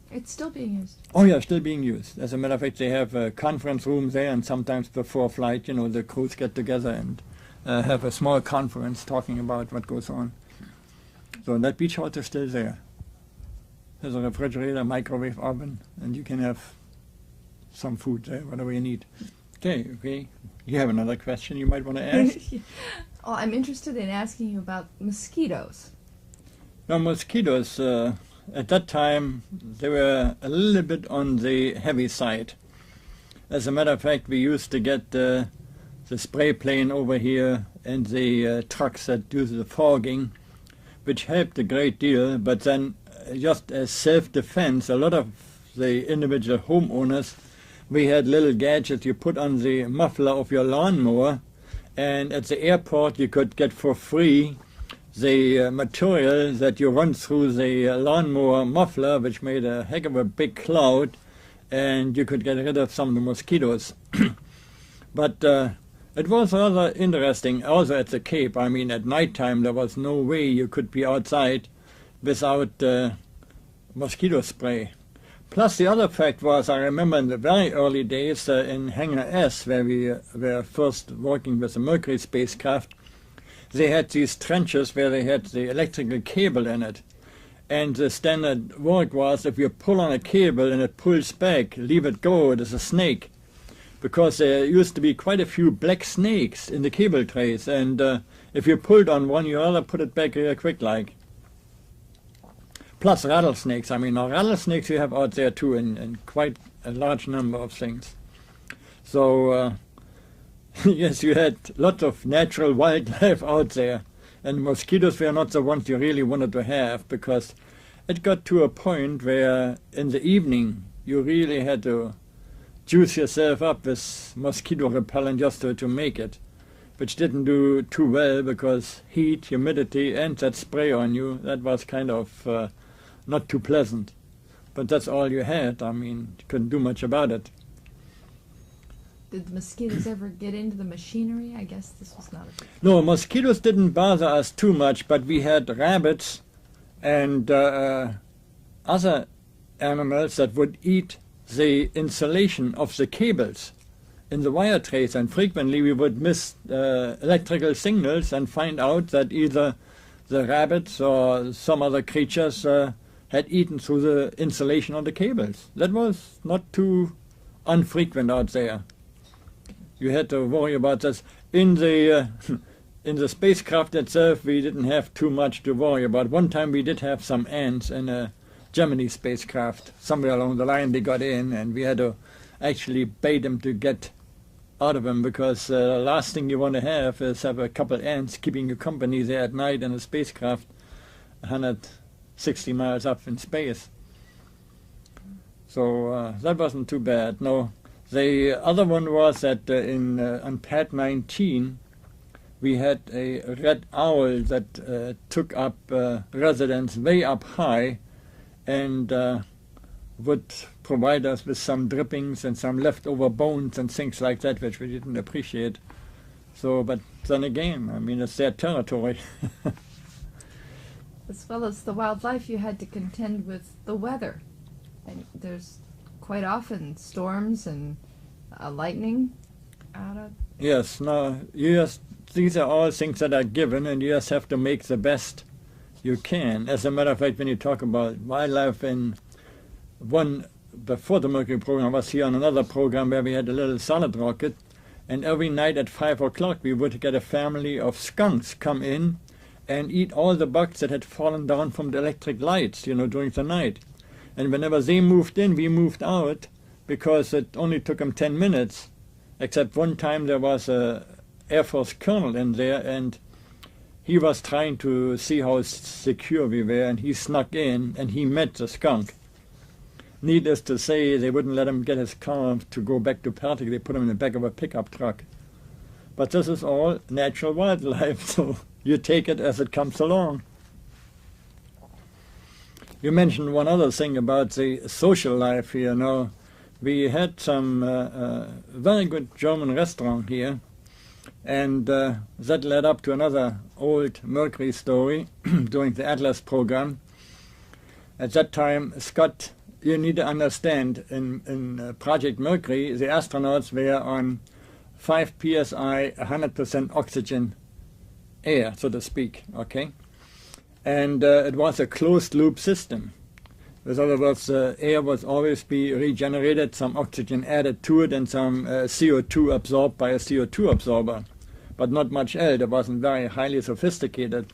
It's still being used. Oh yeah, still being used. As a matter of fact, they have a conference room there, and sometimes before flight, you know, the crews get together and have a small conference talking about what goes on. So that beach house is still there. There's a refrigerator, microwave oven, and you can have some food there, whatever you need. Okay. You have another question you might want to ask? Oh, I'm interested in asking you about mosquitoes. Now, mosquitoes, at that time, they were a little bit on the heavy side. As a matter of fact, we used to get the spray plane over here and the trucks that do the fogging, which helped a great deal, but then just as self-defense, a lot of the individual homeowners, we had little gadgets you put on the muffler of your lawnmower, and at the airport you could get for free the material that you run through the lawnmower muffler, which made a heck of a big cloud, and you could get rid of some of the mosquitoes. But It was rather interesting also at the Cape. I mean, at night time there was no way you could be outside without mosquito spray. Plus the other fact was, I remember in the very early days in Hangar S, where we were first working with the Mercury spacecraft, they had these trenches where they had the electrical cable in it. And the standard work was, if you pull on a cable and it pulls back, leave it go, it is a snake. Because there used to be quite a few black snakes in the cable trays, and if you pulled on one, you rather put it back real quick like. Plus rattlesnakes. I mean, now rattlesnakes you have out there too in quite a large number of things. So, yes, you had lots of natural wildlife out there. And mosquitoes were not the ones you really wanted to have, because it got to a point where in the evening you really had to juice yourself up with mosquito repellent just to make it, which didn't do too well because heat, humidity, and that spray on you, that was kind of not too pleasant. But that's all you had. I mean, you couldn't do much about it. Did the mosquitoes ever get into the machinery? I guess this was not a big... No, mosquitoes didn't bother us too much, but we had rabbits and other animals that would eat the insulation of the cables in the wire trays, and frequently we would miss electrical signals and find out that either the rabbits or some other creatures had eaten through the insulation on the cables. That was not too unfrequent out there. You had to worry about this. In the spacecraft itself, we didn't have too much to worry about. One time we did have some ants in a Gemini spacecraft. Somewhere along the line they got in, and we had to actually bait them to get out of them, because the last thing you want to have is have a couple ants keeping you company there at night in a spacecraft 160 miles up in space. So that wasn't too bad. No. The other one was that on pad 19 we had a red owl that took up residence way up high and would provide us with some drippings and some leftover bones and things like that, which we didn't appreciate. So, but then again, I mean, it's their territory. As well as the wildlife, you had to contend with the weather. And there's quite often storms and lightning out of... Yes, no, these are all things that are given, and you just have to make the best you can. As a matter of fact, when you talk about wildlife, before the Mercury program, I was here on another program where we had a little solid rocket, and every night at 5 o'clock we would get a family of skunks come in and eat all the bugs that had fallen down from the electric lights, during the night. And whenever they moved in, we moved out, because it only took them 10 minutes. Except one time there was a Air Force colonel in there, and he was trying to see how secure we were, and he snuck in, and he met the skunk. Needless to say, they wouldn't let him get his car to go back to Pertic. They put him in the back of a pickup truck. But this is all natural wildlife, so you take it as it comes along. You mentioned one other thing about the social life here. Now, we had some very good German restaurant here, and that led up to another old Mercury story during the Atlas program. At that time, Scott, you need to understand, in Project Mercury, the astronauts were on 5 psi, 100% oxygen air, so to speak, okay? And it was a closed-loop system. In other words, air was always be regenerated, some oxygen added to it, and some CO2 absorbed by a CO2 absorber. But not much else. It wasn't very highly sophisticated.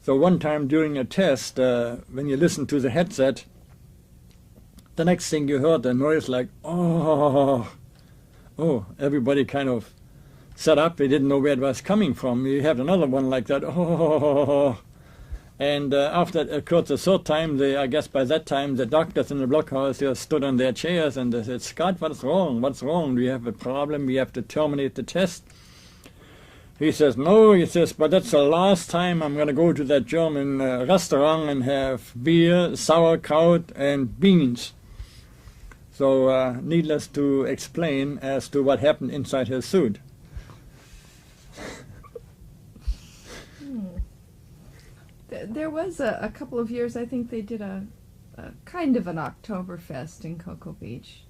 So one time during a test, when you listened to the headset, the next thing you heard a noise like, oh, everybody kind of sat up. They didn't know where it was coming from. You had another one like that, oh. And after it occurred the third time, I guess by that time the doctors in the blockhouse just stood on their chairs and they said, Scott, what's wrong? What's wrong? Do you have a problem? We have to terminate the test. He says, no, he says, but that's the last time I'm going to go to that German restaurant and have beer, sauerkraut, and beans. So needless to explain as to what happened inside his suit. There was a couple of years, I think they did a kind of an Oktoberfest in Cocoa Beach.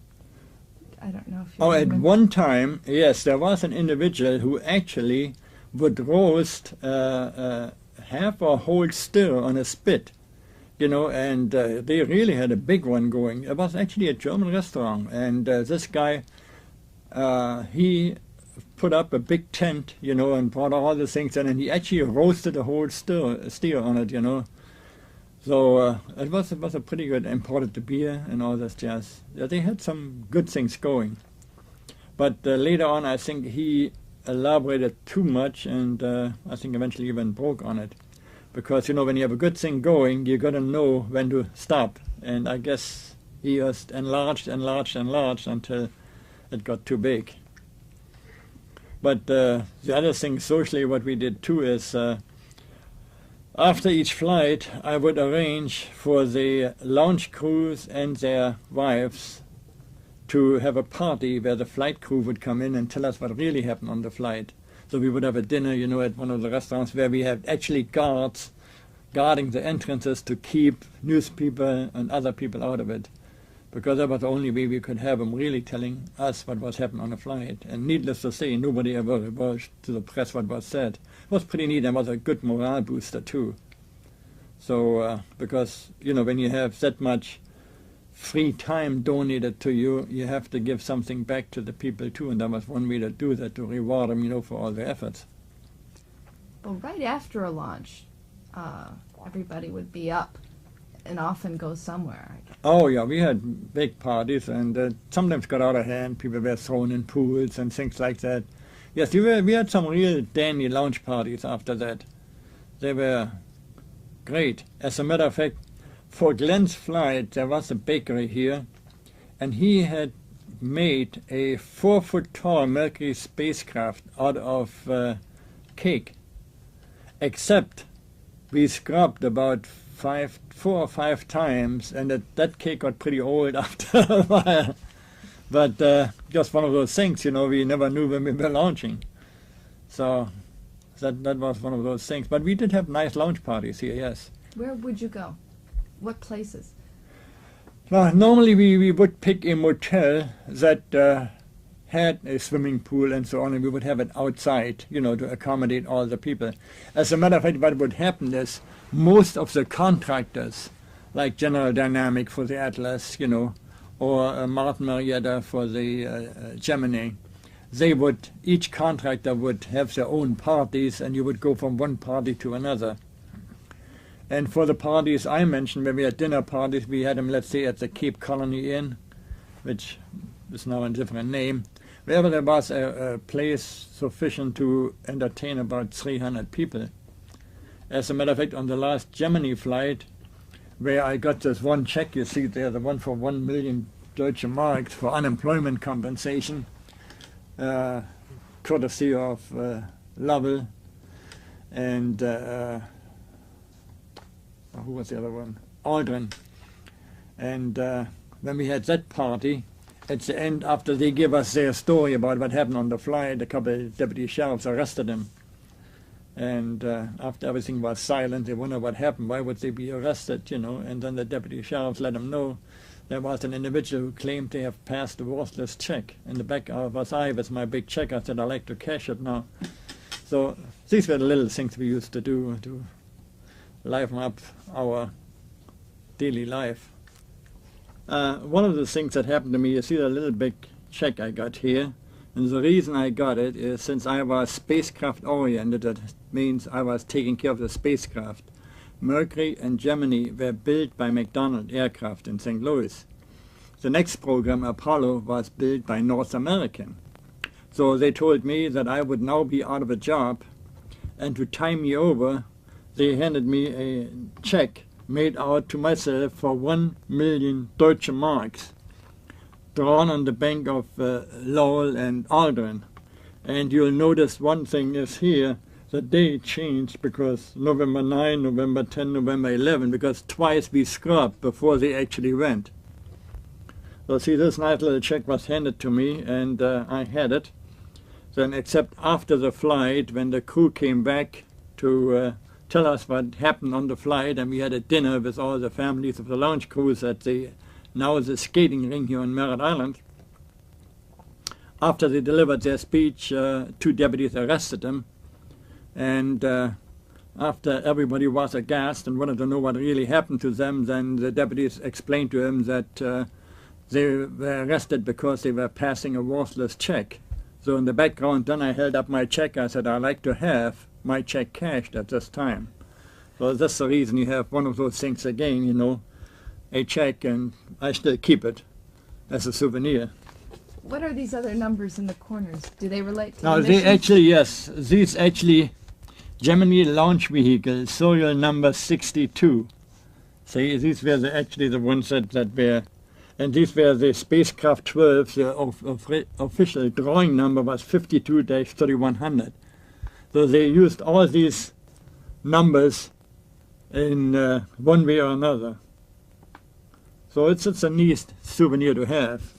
I don't know if you remember. At one time, yes, there was an individual who actually would roast half a whole steer on a spit, you know, and they really had a big one going. It was actually a German restaurant, and this guy, he put up a big tent, you know, and brought all the things in, and he actually roasted a whole steer on it, you know. So it was a pretty good, imported the beer and all this jazz. Yeah, they had some good things going. But later on, I think he elaborated too much, and I think eventually he went broke on it. Because, you know, when you have a good thing going, you got to know when to stop. And I guess he just enlarged until it got too big. But the other thing socially, what we did too is after each flight, I would arrange for the launch crews and their wives to have a party where the flight crew would come in and tell us what really happened on the flight. So we would have a dinner, you know, at one of the restaurants where we had actually guards guarding the entrances to keep newspeople and other people out of it. Because that was the only way we could have them really telling us what was happening on the flight. And needless to say, nobody ever divulged to the press what was said. It was pretty neat and was a good morale booster too. So, because, you know, when you have that much free time donated to you, you have to give something back to the people too. And that was one way to do that, to reward them, you know, for all their efforts. Well, right after a launch, everybody would be up and often go somewhere. Oh yeah, we had big parties, and sometimes got out of hand. People were thrown in pools and things like that. Yes, we had some real dandy lounge parties after that. They were great. As a matter of fact, for Glenn's flight, there was a bakery here, and he had made a 4-foot-tall Mercury spacecraft out of cake. Except we scrubbed about 4 or 5 times, and that cake got pretty old after a while. But just one of those things, you know, we never knew when we were launching. So that was one of those things. But we did have nice launch parties here, yes. Where would you go? What places? Well, normally we would pick a motel that had a swimming pool and so on, and we would have it outside, you know, to accommodate all the people. As a matter of fact, what would happen is most of the contractors, like General Dynamic for the Atlas, you know, or Martin Marietta for the Gemini, each contractor would have their own parties, and you would go from one party to another. And for the parties I mentioned, when we had dinner parties, we had them, let's say, at the Cape Colony Inn, which is now a different name, wherever there was a place sufficient to entertain about 300 people. As a matter of fact, on the last Gemini flight, where I got this one check, you see there, the one for 1 million Deutsche Marks for unemployment compensation, courtesy of Lovell and who was the other one? Aldrin. And when we had that party, at the end, after they gave us their story about what happened on the flight, a couple of deputy sheriffs arrested them. And after everything was silent, they wondered what happened. Why would they be arrested, you know? And then the deputy sheriffs let them know there was an individual who claimed to have passed a worthless check. In the back was I with my big check. I said, I'd like to cash it now. So these were the little things we used to do to liven up our daily life. One of the things that happened to me, you see the little big check I got here, and the reason I got it is since I was spacecraft oriented, that means I was taking care of the spacecraft. Mercury and Gemini were built by McDonnell Aircraft in St. Louis. The next program, Apollo, was built by North American. So they told me that I would now be out of a job, and to tie me over, they handed me a check made out to myself for 1 million Deutsche Marks, drawn on the bank of Lowell and Aldrin. And you'll notice one thing is here, the date changed because November 9, November 10, November 11, because twice we scrubbed before they actually went. So see, this nice little check was handed to me, and I had it. Then except after the flight, when the crew came back to tell us what happened on the flight, and we had a dinner with all the families of the launch crews at the skating ring here on Merritt Island. After they delivered their speech, 2 deputies arrested them, and after everybody was aghast and wanted to know what really happened to them, then the deputies explained to him that they were arrested because they were passing a worthless check. So in the background, then I held up my check. I said, I'd like to have my check cashed at this time. So that's the reason you have one of those things again, you know, a check, and I still keep it as a souvenir. What are these other numbers in the corners? Do they relate to Now, the they mission? actually, yes, these actually Gemini launch vehicle, serial number 62. See, these were actually the ones that were, and these were the spacecraft 12. The official drawing number was 52-3100. So they used all these numbers in one way or another. So it's a neat souvenir to have.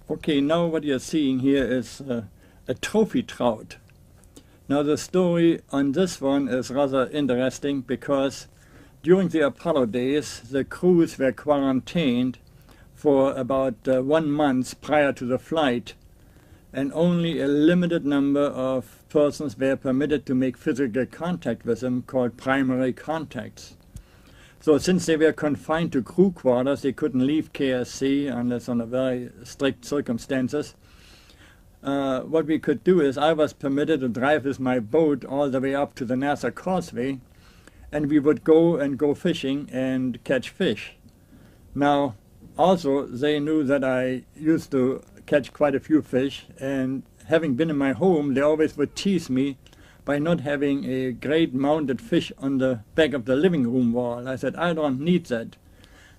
Okay, now what you're seeing here is a trophy trout. Now the story on this one is rather interesting because during the Apollo days, the crews were quarantined for about 1 month prior to the flight, and only a limited number of persons were permitted to make physical contact with them, called primary contacts. So since they were confined to crew quarters, they couldn't leave KSC unless under very strict circumstances. What we could do is I was permitted to drive with my boat all the way up to the NASA Causeway, and we would go fishing and catch fish. Now, also, they knew that I used to catch quite a few fish, and having been in my home, they always would tease me by not having a great mounted fish on the back of the living room wall. I said, I don't need that.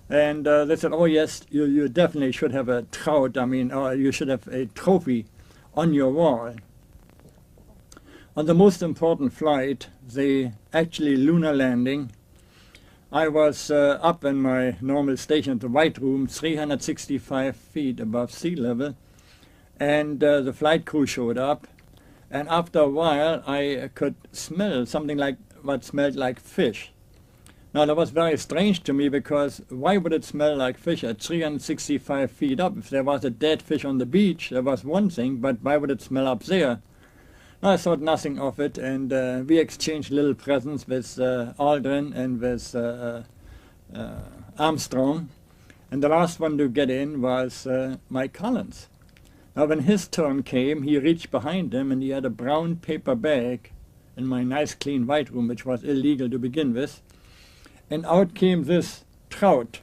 And they said, oh yes, you definitely should have a trout, or you should have a trophy on your wall. On the most important flight, the actually lunar landing, I was up in my normal station at the White Room, 365 feet above sea level, and the flight crew showed up, and after a while I could smell something like what smelled like fish. Now that was very strange to me, because why would it smell like fish at 365 feet up? If there was a dead fish on the beach, that was one thing, but why would it smell up there? Now, I thought nothing of it, and we exchanged little presents with Aldrin and with Armstrong, and the last one to get in was Mike Collins. Now when his turn came, he reached behind him and he had a brown paper bag in my nice clean White Room, which was illegal to begin with. And out came this trout,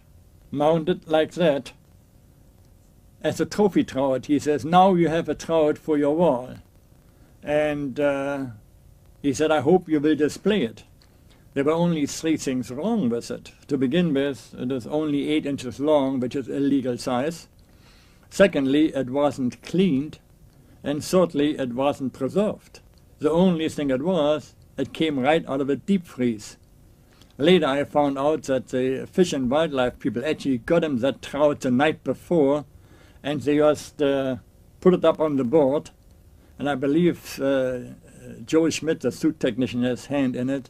mounted like that, as a trophy trout. He says, now you have a trout for your wall. And he said, I hope you will display it. There were only 3 things wrong with it. To begin with, it is only 8 inches long, which is illegal size. Secondly, it wasn't cleaned. And thirdly, it wasn't preserved. The only thing it came right out of a deep freeze. Later I found out that the Fish and Wildlife people actually got him that trout the night before, and they just put it up on the board. And I believe Joe Schmidt, the suit technician, has his hand in it.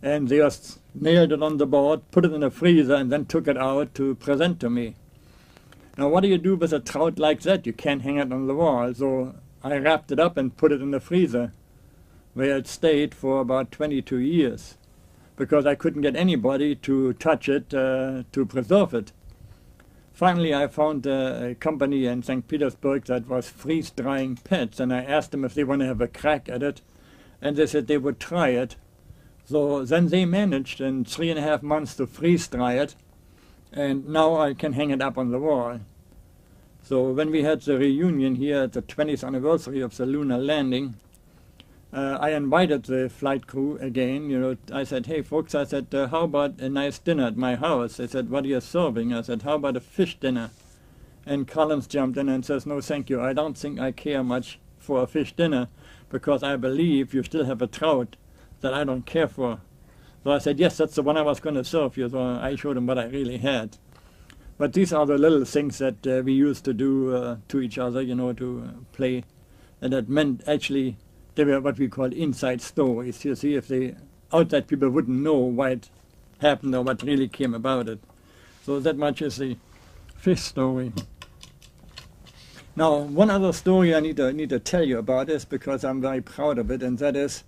And they just nailed it on the board, put it in a freezer, and then took it out to present to me. Now what do you do with a trout like that? You can't hang it on the wall. So I wrapped it up and put it in the freezer, where it stayed for about 22 years. Because I couldn't get anybody to touch it to preserve it. Finally, I found a company in St. Petersburg that was freeze-drying pets, and I asked them if they want to have a crack at it, and they said they would try it. So then they managed in 3.5 months to freeze-dry it, and now I can hang it up on the wall. So when we had the reunion here at the 20th anniversary of the lunar landing, I invited the flight crew again. You know, I said, hey folks, I said, how about a nice dinner at my house? They said, what are you serving? I said, how about a fish dinner? And Collins jumped in and says, no thank you, I don't think I care much for a fish dinner, because I believe you still have a trout that I don't care for. So I said, yes, that's the one I was going to serve you. So I showed him what I really had. But these are the little things that we used to do to each other, you know, to play. And that meant actually they were what we call inside stories. You see, if the outside people wouldn't know why it happened or what really came about it. So that much is the fish story. Now, one other story I need to tell you about is because I'm very proud of it, and that is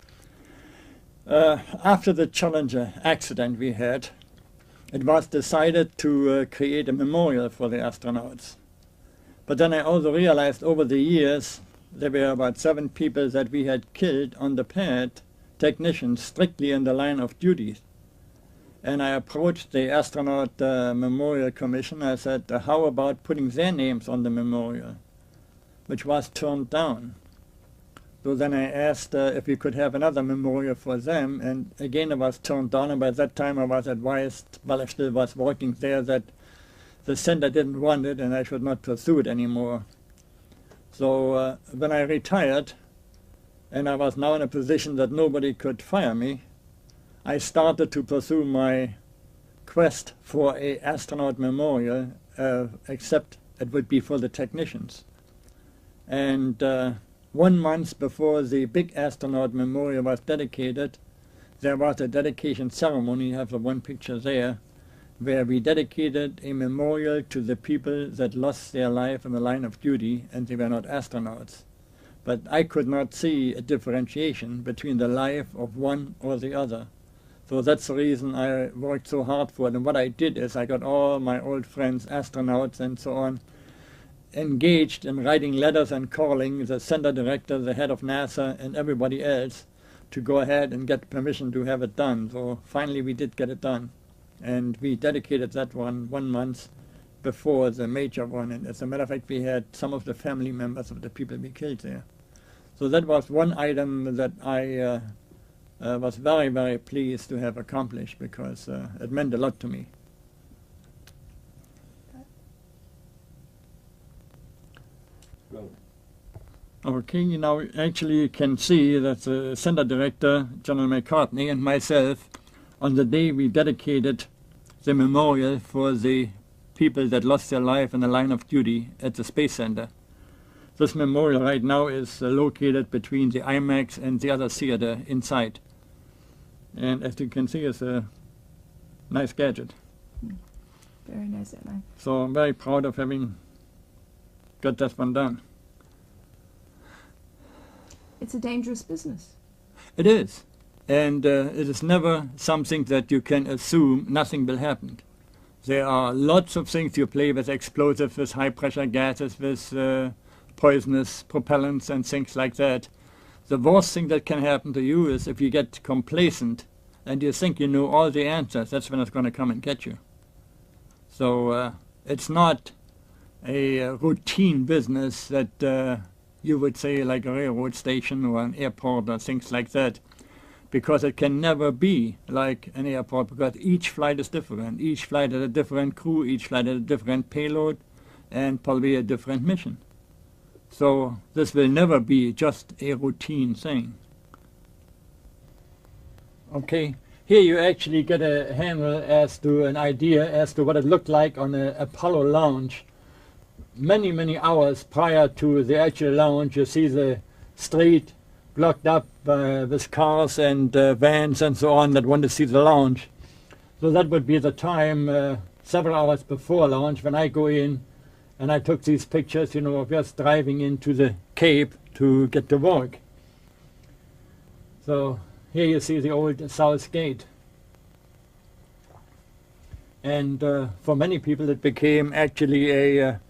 after the Challenger accident we had, it was decided to create a memorial for the astronauts. But then I also realized over the years there were about 7 people that we had killed on the pad, technicians strictly in the line of duty. And I approached the Astronaut Memorial Commission. I said, how about putting their names on the memorial? Which was turned down. So then I asked if we could have another memorial for them, and again it was turned down, and by that time I was advised, while I still was working there, that the center didn't want it and I should not pursue it anymore. So when I retired, and I was now in a position that nobody could fire me, I started to pursue my quest for an astronaut memorial, except it would be for the technicians. And 1 month before the big astronaut memorial was dedicated, there was a dedication ceremony. You have the one picture there, where we dedicated a memorial to the people that lost their life in the line of duty, and they were not astronauts. But I could not see a differentiation between the life of one or the other. So that's the reason I worked so hard for it. And what I did is I got all my old friends, astronauts and so on, engaged in writing letters and calling the center director, the head of NASA, and everybody else to go ahead and get permission to have it done. So finally we did get it done. And we dedicated that one 1 month before the major one. And as a matter of fact, we had some of the family members of the people we killed there. So that was one item that I was very, very pleased to have accomplished, because it meant a lot to me. Okay, now actually you can see that the center director, General McCartney, and myself, on the day we dedicated the memorial for the people that lost their life in the line of duty at the Space Center. This memorial right now is located between the IMAX and the other theater inside. And as you can see, it's a nice gadget. Very nice at night. So I'm very proud of having got that one done. It's a dangerous business. It is. And it is never something that you can assume nothing will happen. There are lots of things you play with: explosives, with high pressure gases, with poisonous propellants and things like that. The worst thing that can happen to you is if you get complacent and you think you know all the answers, that's when it's going to come and get you. So it's not a routine business that you would say like a railroad station or an airport or things like that, because it can never be like an airport, because each flight is different. Each flight has a different crew, each flight has a different payload, and probably a different mission. So this will never be just a routine thing. Okay, here you actually get a handle as to an idea as to what it looked like on an Apollo launch. Many, many hours prior to the actual launch, you see the street blocked up with cars and vans and so on that want to see the launch. So that would be the time several hours before launch when I go in and I took these pictures, you know, of just driving into the Cape to get to work. So here you see the old South Gate. And for many people it became actually a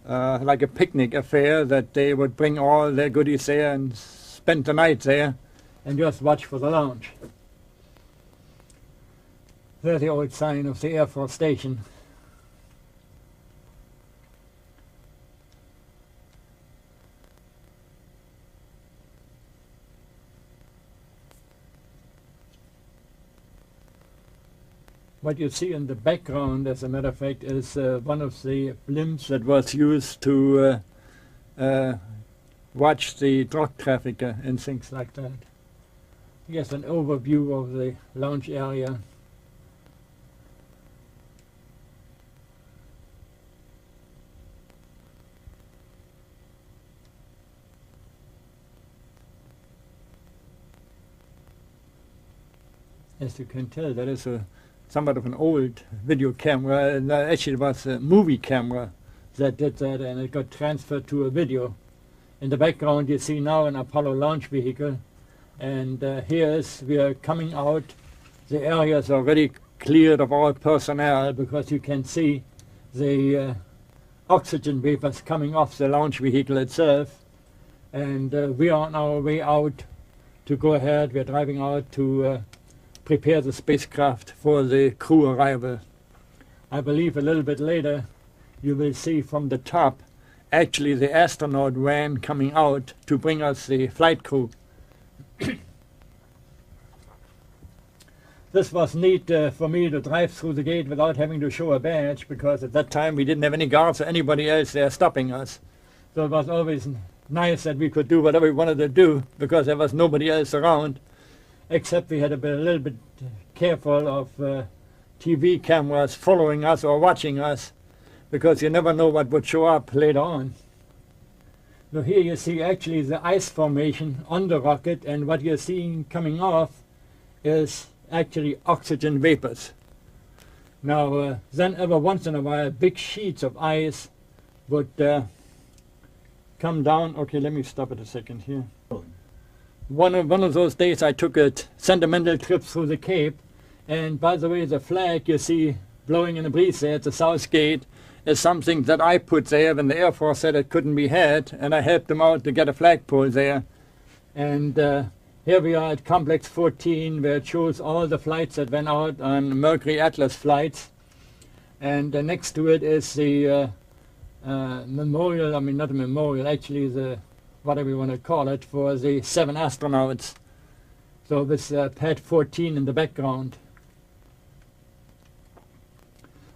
like a picnic affair, that they would bring all their goodies there and spend the night there and just watch for the launch. There's the old sign of the Air Force Station. What you see in the background, as a matter of fact, is one of the blimps that was used to watch the drug trafficker and things like that. Here's an overview of the launch area. As you can tell, that is somewhat of an old video camera, and actually it was a movie camera that did that, and it got transferred to a video. In the background you see now an Apollo launch vehicle, and we are coming out. The area is already cleared of all personnel because you can see the oxygen vapors coming off the launch vehicle itself, and we are on our way out to go ahead. We are driving out to prepare the spacecraft for the crew arrival. I believe a little bit later you will see from the top actually the astronaut van coming out to bring us the flight crew. This was neat for me to drive through the gate without having to show a badge, because at that time we didn't have any guards or anybody else there stopping us. So it was always nice that we could do whatever we wanted to do because there was nobody else around, except we had to be a little bit careful of TV cameras following us or watching us, because you never know what would show up later on. Now here you see actually the ice formation on the rocket, and what you're seeing coming off is actually oxygen vapors. Now then every once in a while big sheets of ice would come down. Okay, let me stop it a second here. One of those days I took a sentimental trip through the Cape, and by the way, the flag you see blowing in the breeze there at the South Gate is something that I put there when the Air Force said it couldn't be had, and I helped them out to get a flagpole there. And here we are at Complex 14, where it shows all the flights that went out on Mercury Atlas flights, and next to it is the memorial, I mean not a memorial, actually the whatever you want to call it, for the 7 astronauts. So this pad 14 in the background.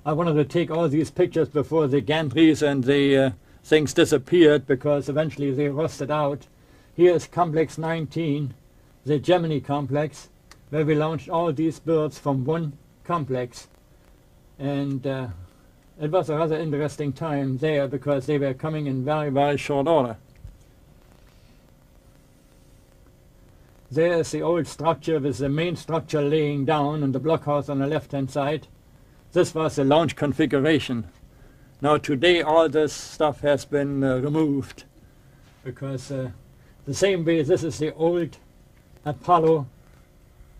I wanted to take all these pictures before the gantries and the things disappeared, because eventually they rusted out. Here is Complex 19, the Gemini complex, where we launched all these birds from one complex. And it was a rather interesting time there because they were coming in very, very short order. There is the old structure with the main structure laying down and the blockhouse on the left-hand side. This was the launch configuration. Now today all this stuff has been removed, because the same way this is the old Apollo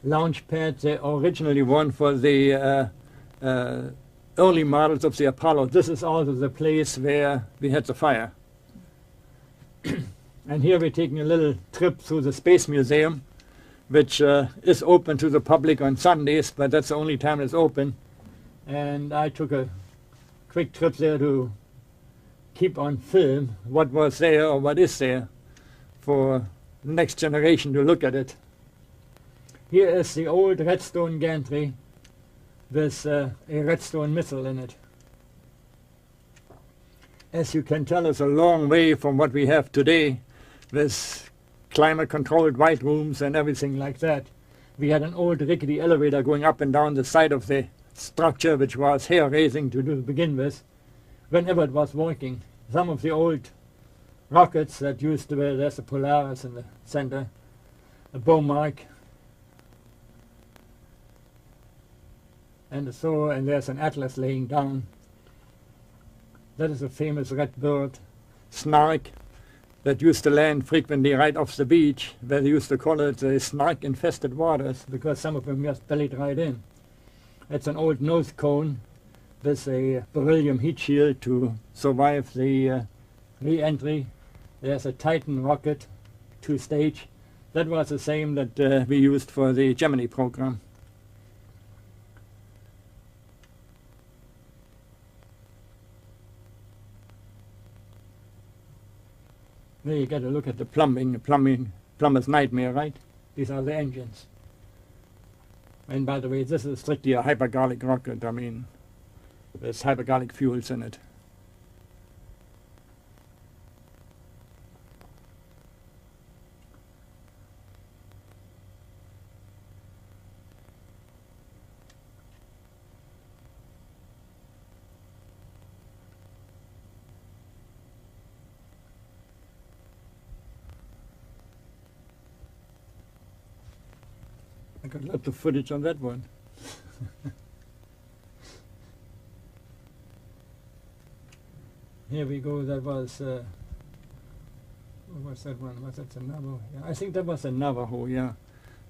launch pad, the originally one for the early models of the Apollo. This is also the place where we had the fire. And here we're taking a little trip through the Space Museum, which is open to the public on Sundays, but that's the only time it's open. And I took a quick trip there to keep on film what was there or what is there for the next generation to look at it. Here is the old Redstone gantry with a Redstone missile in it. As you can tell, it's a long way from what we have today, with climate-controlled white rooms and everything like that. We had an old rickety elevator going up and down the side of the structure, which was hair-raising to begin with, whenever it was working. Some of the old rockets that used to be, there's a Polaris in the center, a Beaumark, and so, and there's an Atlas laying down. That is a famous red bird, Snark, that used to land frequently right off the beach, where they used to call it the snark-infested waters, because some of them just bellied right in. It's an old nose cone with a beryllium heat shield to survive the re-entry. There's a Titan rocket, 2-stage. That was the same that we used for the Gemini program. There you get a look at the plumber's nightmare, right? These are the engines. And by the way, this is strictly a hypergolic rocket. I mean, there's hypergolic fuels in it. I got lots of footage on that one. Here we go. That was what was that one? Was that the Navajo? Yeah, I think that was a Navajo. Yeah,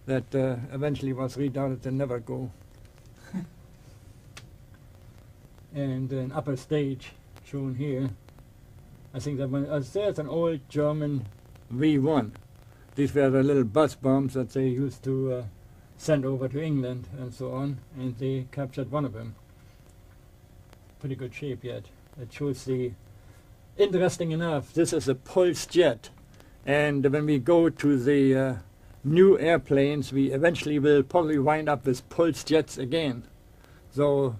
that eventually was redoubted to never go. And an upper stage shown here. I think that one. There's an old German V1. These were the little bus bombs that they used to send over to England and so on, and they captured one of them. Pretty good shape yet. It shows the, interesting enough, this is a pulse jet, and when we go to the new airplanes, we eventually will probably wind up with pulse jets again. So,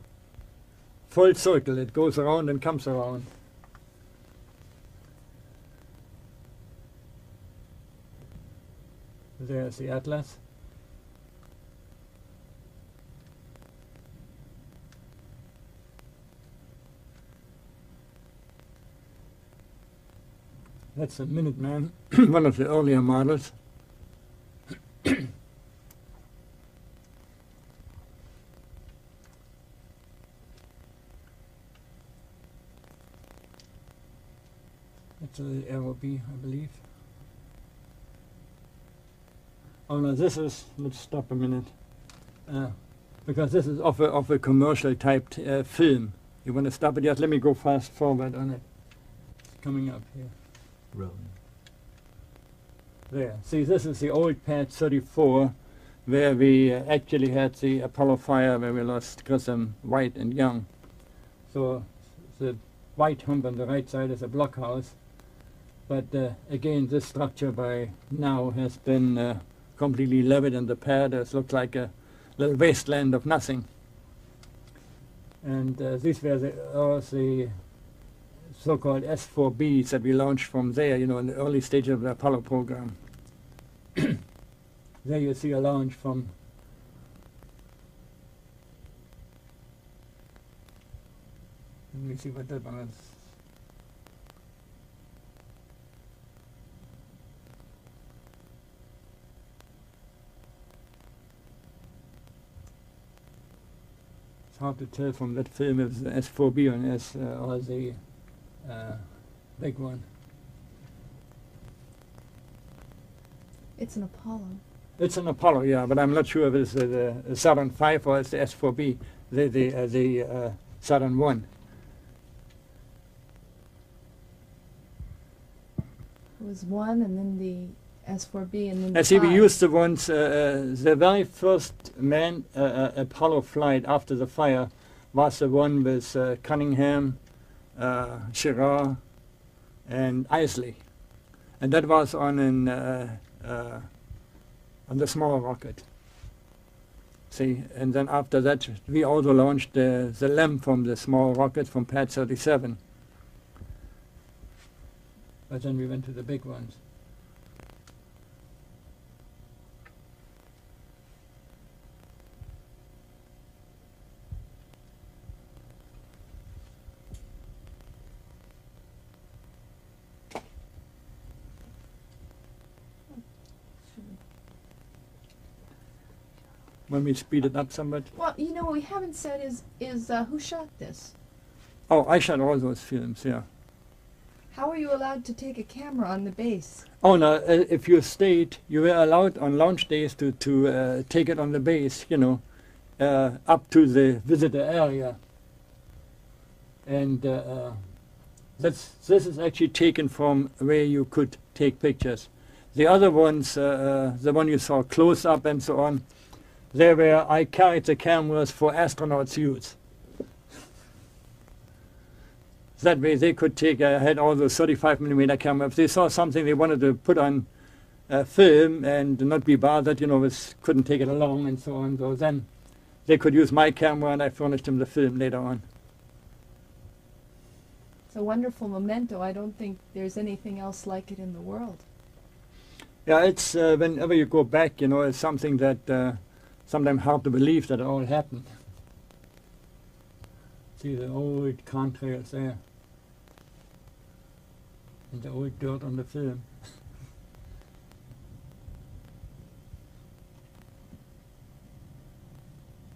full circle, it goes around and comes around. There's the Atlas. That's a Minuteman, one of the earlier models. That's a Aero B, I believe. Oh no, this is, let's stop a minute, because this is of a commercial type film. You want to stop it? Yes, let me go fast forward on it. It's coming up here. Rolling. There, see, this is the old Pad 34, where we actually had the Apollo fire where we lost Grissom, White and Young. So the white hump on the right side is a blockhouse, but again, this structure by now has been completely leveled, and the pad has looked like a little wasteland of nothing. And these were the so-called S4Bs that we launched from there, you know, in the early stage of the Apollo program. There you see a launch from let me see what that one is. It's hard to tell from that film if it's the S4B or the big one. It's an Apollo. It's an Apollo, yeah, but I'm not sure if it's the Saturn V or it's the S4B, the Saturn 1. It was one, and then the S4B, and then the I see we 5. used the ones, the very first manned Apollo flight after the fire was the one with Cunningham, Führer, and Isley. And that was on the small rocket. See, and then after that we also launched the LEM from the small rocket from Pad 37. But then we went to the big ones. When we speed it up somewhat. Well, you know what we haven't said is who shot this? Oh, I shot all those films, yeah. How are you allowed to take a camera on the base? Oh no, if you stayed, you were allowed on launch days to take it on the base, you know, up to the visitor area. And this is actually taken from where you could take pictures. The other ones, the one you saw close up and so on, there where I carried the cameras for astronauts' use. That way they could take, I had all those 35mm cameras. If they saw something they wanted to put on film and not be bothered, you know, couldn't take it along and so on. So then they could use my camera and I furnished them the film later on. It's a wonderful memento. I don't think there's anything else like it in the world. Yeah, it's whenever you go back, you know, it's something that sometimes hard to believe that it all happened. See the old contrails there. And the old dirt on the film.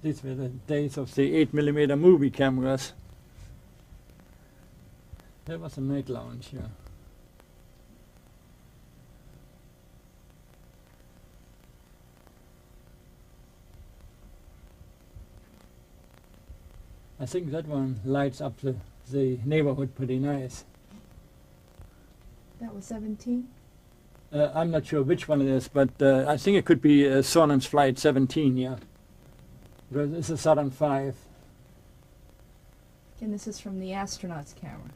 these were the days of the 8mm movie cameras. There was a night lounge, yeah. I think that one lights up the neighborhood pretty nice. That was 17? I'm not sure which one it is, but I think it could be Sonnen's Flight 17, yeah. Because this is Saturn V. And this is from the astronaut's camera.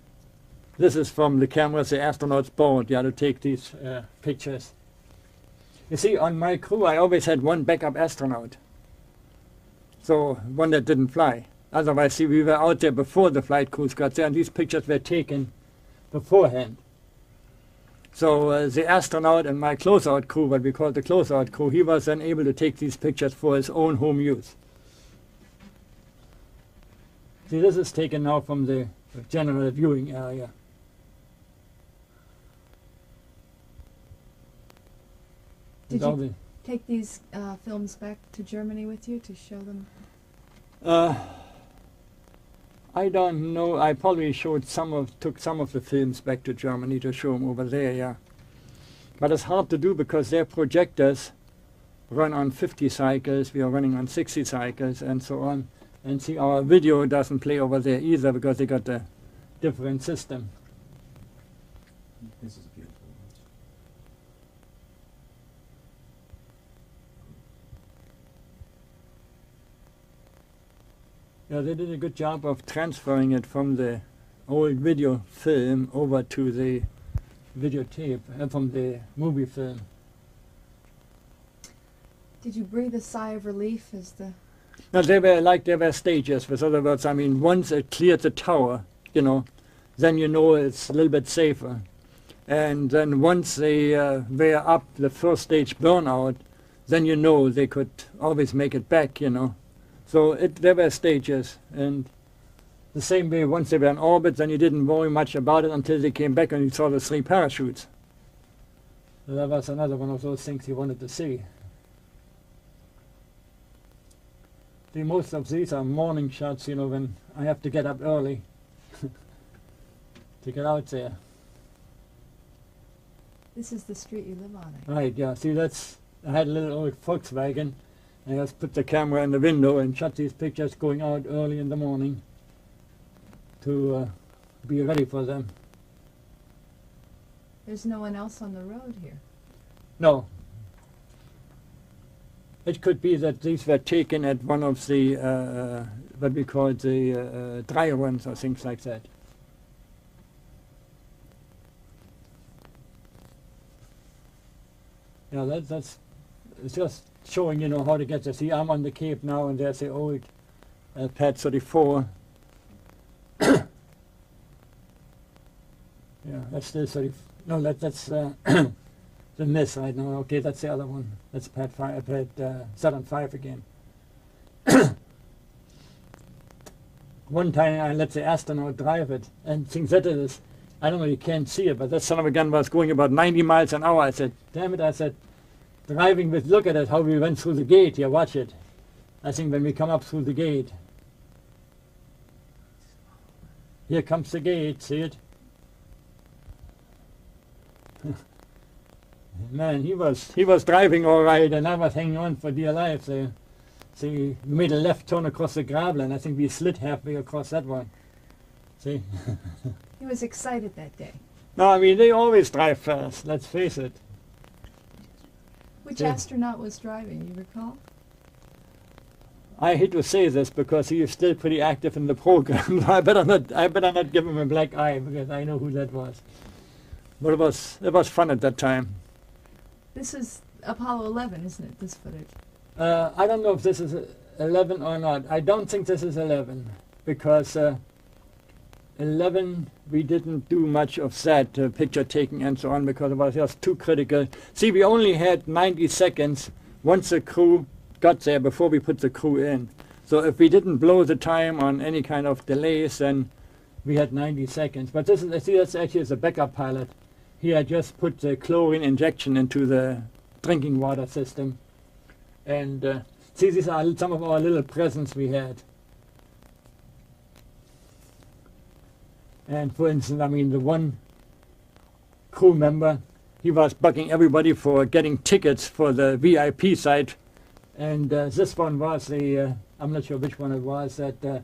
This is from the cameras the astronauts bought, yeah, to take these pictures. You see, on my crew I always had one backup astronaut. So, one that didn't fly. Otherwise, see, we were out there before the flight crews got there, and these pictures were taken beforehand. So the astronaut and my closeout crew, what we call the closeout crew, he was then able to take these pictures for his own home use. See, this is taken now from the general viewing area. Did you take these films back to Germany with you to show them? I don't know. I probably took some of the films back to Germany to show them over there, yeah. But it's hard to do because their projectors run on 50 cycles, we are running on 60 cycles and so on. And see, our video doesn't play over there either because they got a different system. This is beautiful. Yeah, they did a good job of transferring it from the old video film over to the videotape, from the movie film. Did you breathe a sigh of relief as the... No, they were stages. With other words, I mean, once it cleared the tower, you know, then you know it's a little bit safer. And then once they were up the first stage burnout, then you know they could always make it back, you know. So there were stages, and the same way once they were in orbit, then you didn't worry much about it until they came back and you saw the 3 parachutes. So that was another one of those things you wanted to see. See, most of these are morning shots, you know, when I have to get up early to get out there. This is the street you live on, Right, yeah. See, I had a little old Volkswagen. I just put the camera in the window and shot these pictures going out early in the morning to be ready for them. There's no one else on the road here. No. It could be that these were taken at one of the, what we call the dry runs or things like that. Yeah, that's it's just showing, you know, how to get there. See, I'm on the Cape now, and there's the old Pad 34. Yeah, that's still 30. No, that's the miss right now. Okay, that's the other one. That's Pad 5, Pad Saturn 5 again. One time I let the astronaut drive it, and things that it is, I don't know, you can't see it, but that son of a gun was going about 90 miles an hour. I said, damn it, I said, driving with, look at it, how we went through the gate here, watch it. I think when we come up through the gate. Here comes the gate, see it? Man, he was driving all right, and I was hanging on for dear life. So, see, we made a left turn across the gravel, and I think we slid halfway across that one. See? He was excited that day. No, I mean, they always drive fast, let's face it. Which Yeah. astronaut was driving, you recall? I hate to say this because he is still pretty active in the program. I better not give him a black eye because I know who that was. But it was fun at that time. This is Apollo 11, isn't it, this footage? I don't know if this is 11 or not. I don't think this is 11 because 11 we didn't do much of that picture taking and so on because it was just too critical. See, we only had 90 seconds once the crew got there before we put the crew in. So if we didn't blow the time on any kind of delays, then we had 90 seconds. But this is, I see, that's actually a backup pilot. He had just put the chlorine injection into the drinking water system. And See, these are some of our little presents we had. And for instance, I mean, the one crew member, he was bugging everybody for getting tickets for the VIP side. And this one was the, I'm not sure which one it was, that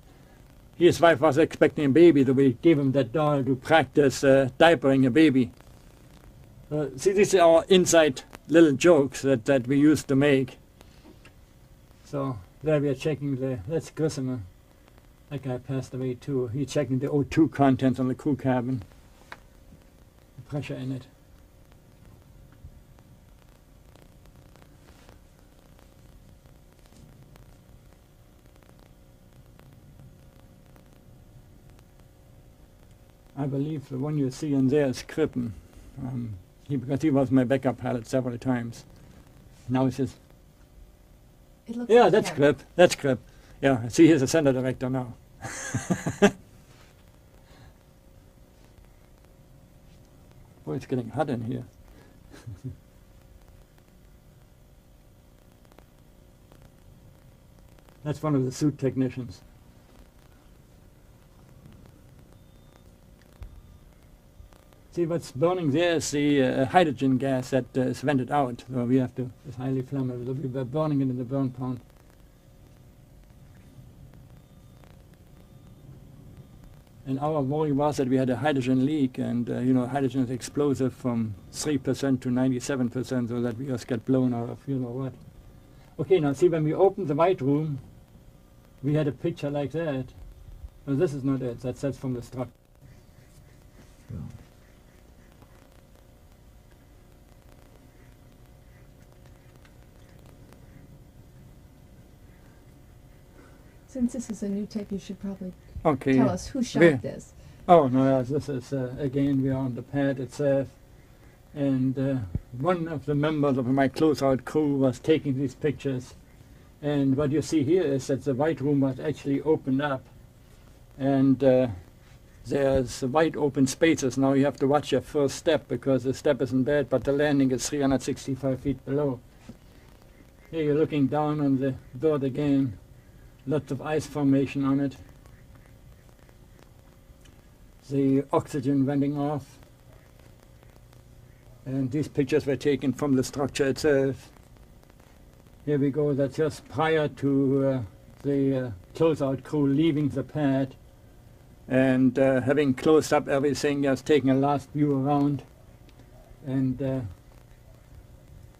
his wife was expecting a baby, so we gave him that doll to practice diapering a baby. See, these are our inside little jokes that we used to make. So there we are checking that's Grissomer. That guy passed away too. He's checking the O2 contents on the crew cabin. The pressure in it. I believe the one you see in there is Krippen. Because he was my backup pilot several times. Now it's just... Yeah, like that's Kripp. That's Kripp. Yeah, see, he's a center director now. Boy, it's getting hot in here. That's one of the suit technicians. See, what's burning there is the hydrogen gas that is vented out. So we have to, it's highly flammable. So we were burning it in the burn pond. And our worry was that we had a hydrogen leak, and you know, hydrogen is explosive from 3% to 97%, so that we just get blown out of, you know what. Okay, now see, when we opened the white room, we had a picture like that. No, this is not it. That's from the structure. Yeah. Since this is a new tape, you should probably okay, tell us who shot this. Oh, no, this is, again, we are on the pad itself. And one of the members of my closeout crew was taking these pictures. And what you see here is that the white room was actually opened up. And there's wide open spaces. Now you have to watch your first step, because the step isn't bad, but the landing is 365 feet below. Here you're looking down on the bird again. Lots of ice formation on it. The oxygen venting off. And these pictures were taken from the structure itself. Here we go, that's just prior to the closeout crew leaving the pad and having closed up everything, just taking a last view around and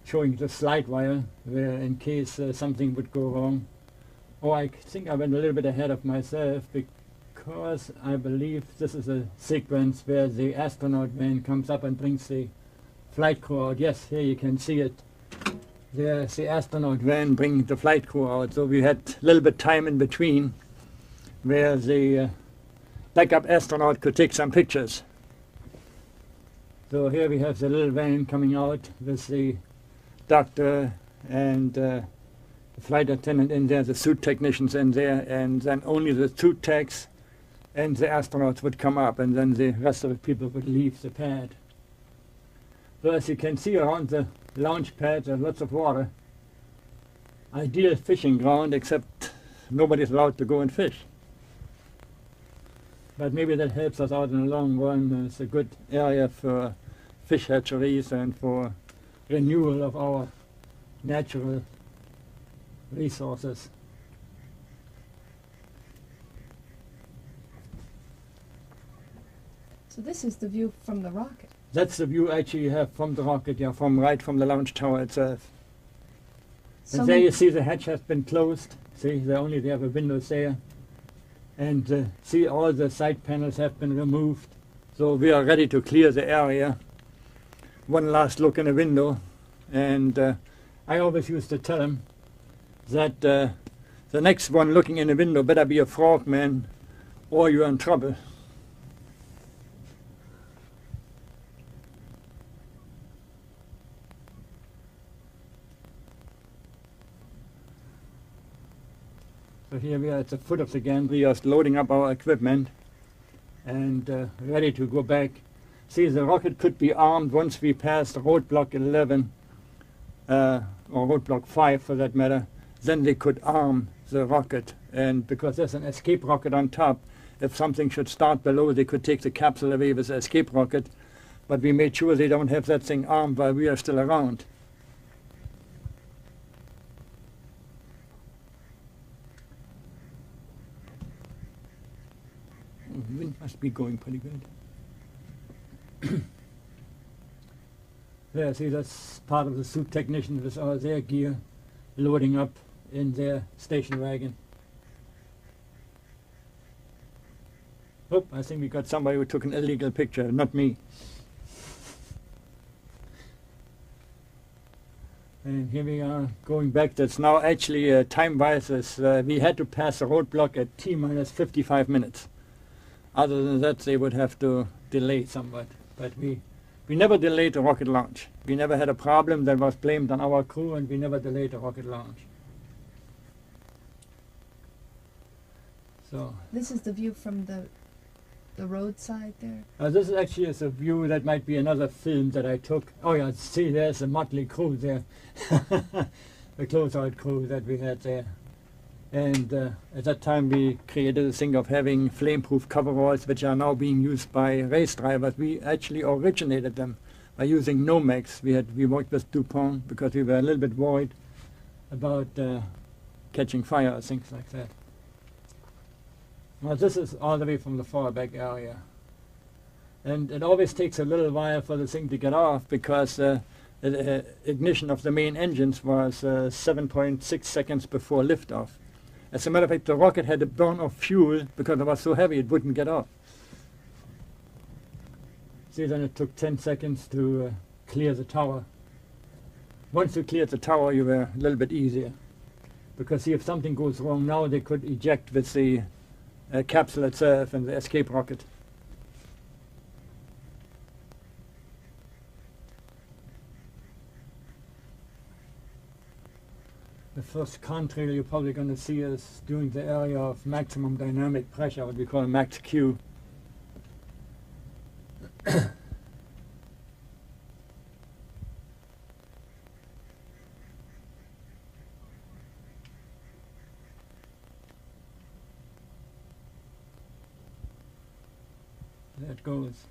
showing the slide wire where in case something would go wrong. Oh, I think I went a little bit ahead of myself because I believe this is a sequence where the astronaut van comes up and brings the flight crew out. Yes, here you can see it. There's the astronaut van bringing the flight crew out. So we had a little bit time in between where the backup astronaut could take some pictures. So here we have the little van coming out with the doctor and the flight attendant in there, the suit technicians in there, and then only the suit techs and the astronauts would come up, and then the rest of the people would leave the pad. So as you can see around the launch pad, there's lots of water. Ideal fishing ground, except nobody's allowed to go and fish. But maybe that helps us out in the long run. It's a good area for fish hatcheries and for renewal of our natural resources. So this is the view from the rocket. That's the view actually you have from the rocket, yeah, right from the launch tower itself. So and there you see the hatch has been closed. See, they have a windows there. And see, all the side panels have been removed. So we are ready to clear the area. One last look in the window. And I always used to tell him that the next one looking in the window better be a frogman or you're in trouble. So here we are at the foot of the gantry, just loading up our equipment and ready to go back. See, the rocket could be armed once we pass roadblock 11, or roadblock 5 for that matter. then they could arm the rocket. And because there's an escape rocket on top, if something should start below, they could take the capsule away with the escape rocket. But we made sure they don't have that thing armed while we are still around. The wind must be going pretty good. There, see, that's part of the suit technician with all their gear loading up in their station wagon. Oh, I think we got somebody who took an illegal picture, not me. And here we are going back. That's now actually time-wise, we had to pass a roadblock at T-minus 55 minutes. Other than that, they would have to delay somewhat. But we never delayed a rocket launch. We never had a problem that was blamed on our crew, and we never delayed a rocket launch. So This is the view from the roadside there. this is actually a view that might be another film that I took. Oh yeah, see, there's a motley crew there. The closeout crew that we had there. And at that time we created a thing of having flame-proof coveralls, which are now being used by race drivers. We actually originated them by using Nomex. We worked with DuPont because we were a little bit worried about catching fire or things like that. Well, this is all the way from the far back area. And it always takes a little while for the thing to get off because the ignition of the main engines was 7.6 seconds before liftoff. As a matter of fact, the rocket had to burn off fuel because it was so heavy it wouldn't get off. See, then it took 10 seconds to clear the tower. Once you cleared the tower, you were a little bit easier. Because see, if something goes wrong now, they could eject with the capsule itself and the escape rocket. The first contrail you're probably going to see is doing the area of maximum dynamic pressure, what we call max Q. There it goes.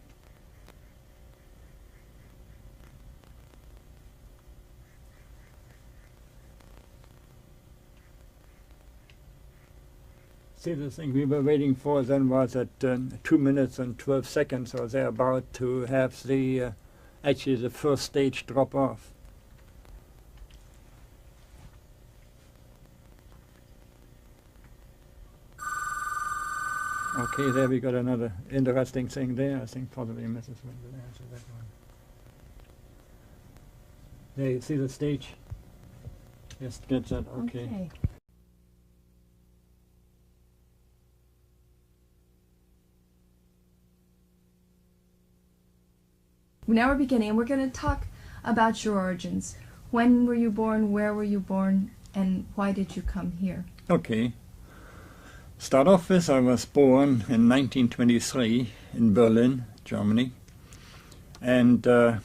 See, the thing we were waiting for then was at 2 minutes and 12 seconds or thereabout to have the actually the first stage drop off. Okay, there we got another interesting thing there. I think probably Mrs. Wendt will answer that one. There, you see the stage? Yes, get that, okay. Now we're beginning, and we're going to talk about your origins. When were you born, where were you born, and why did you come here? Okay. Start off with, I was born in 1923 in Berlin, Germany. And about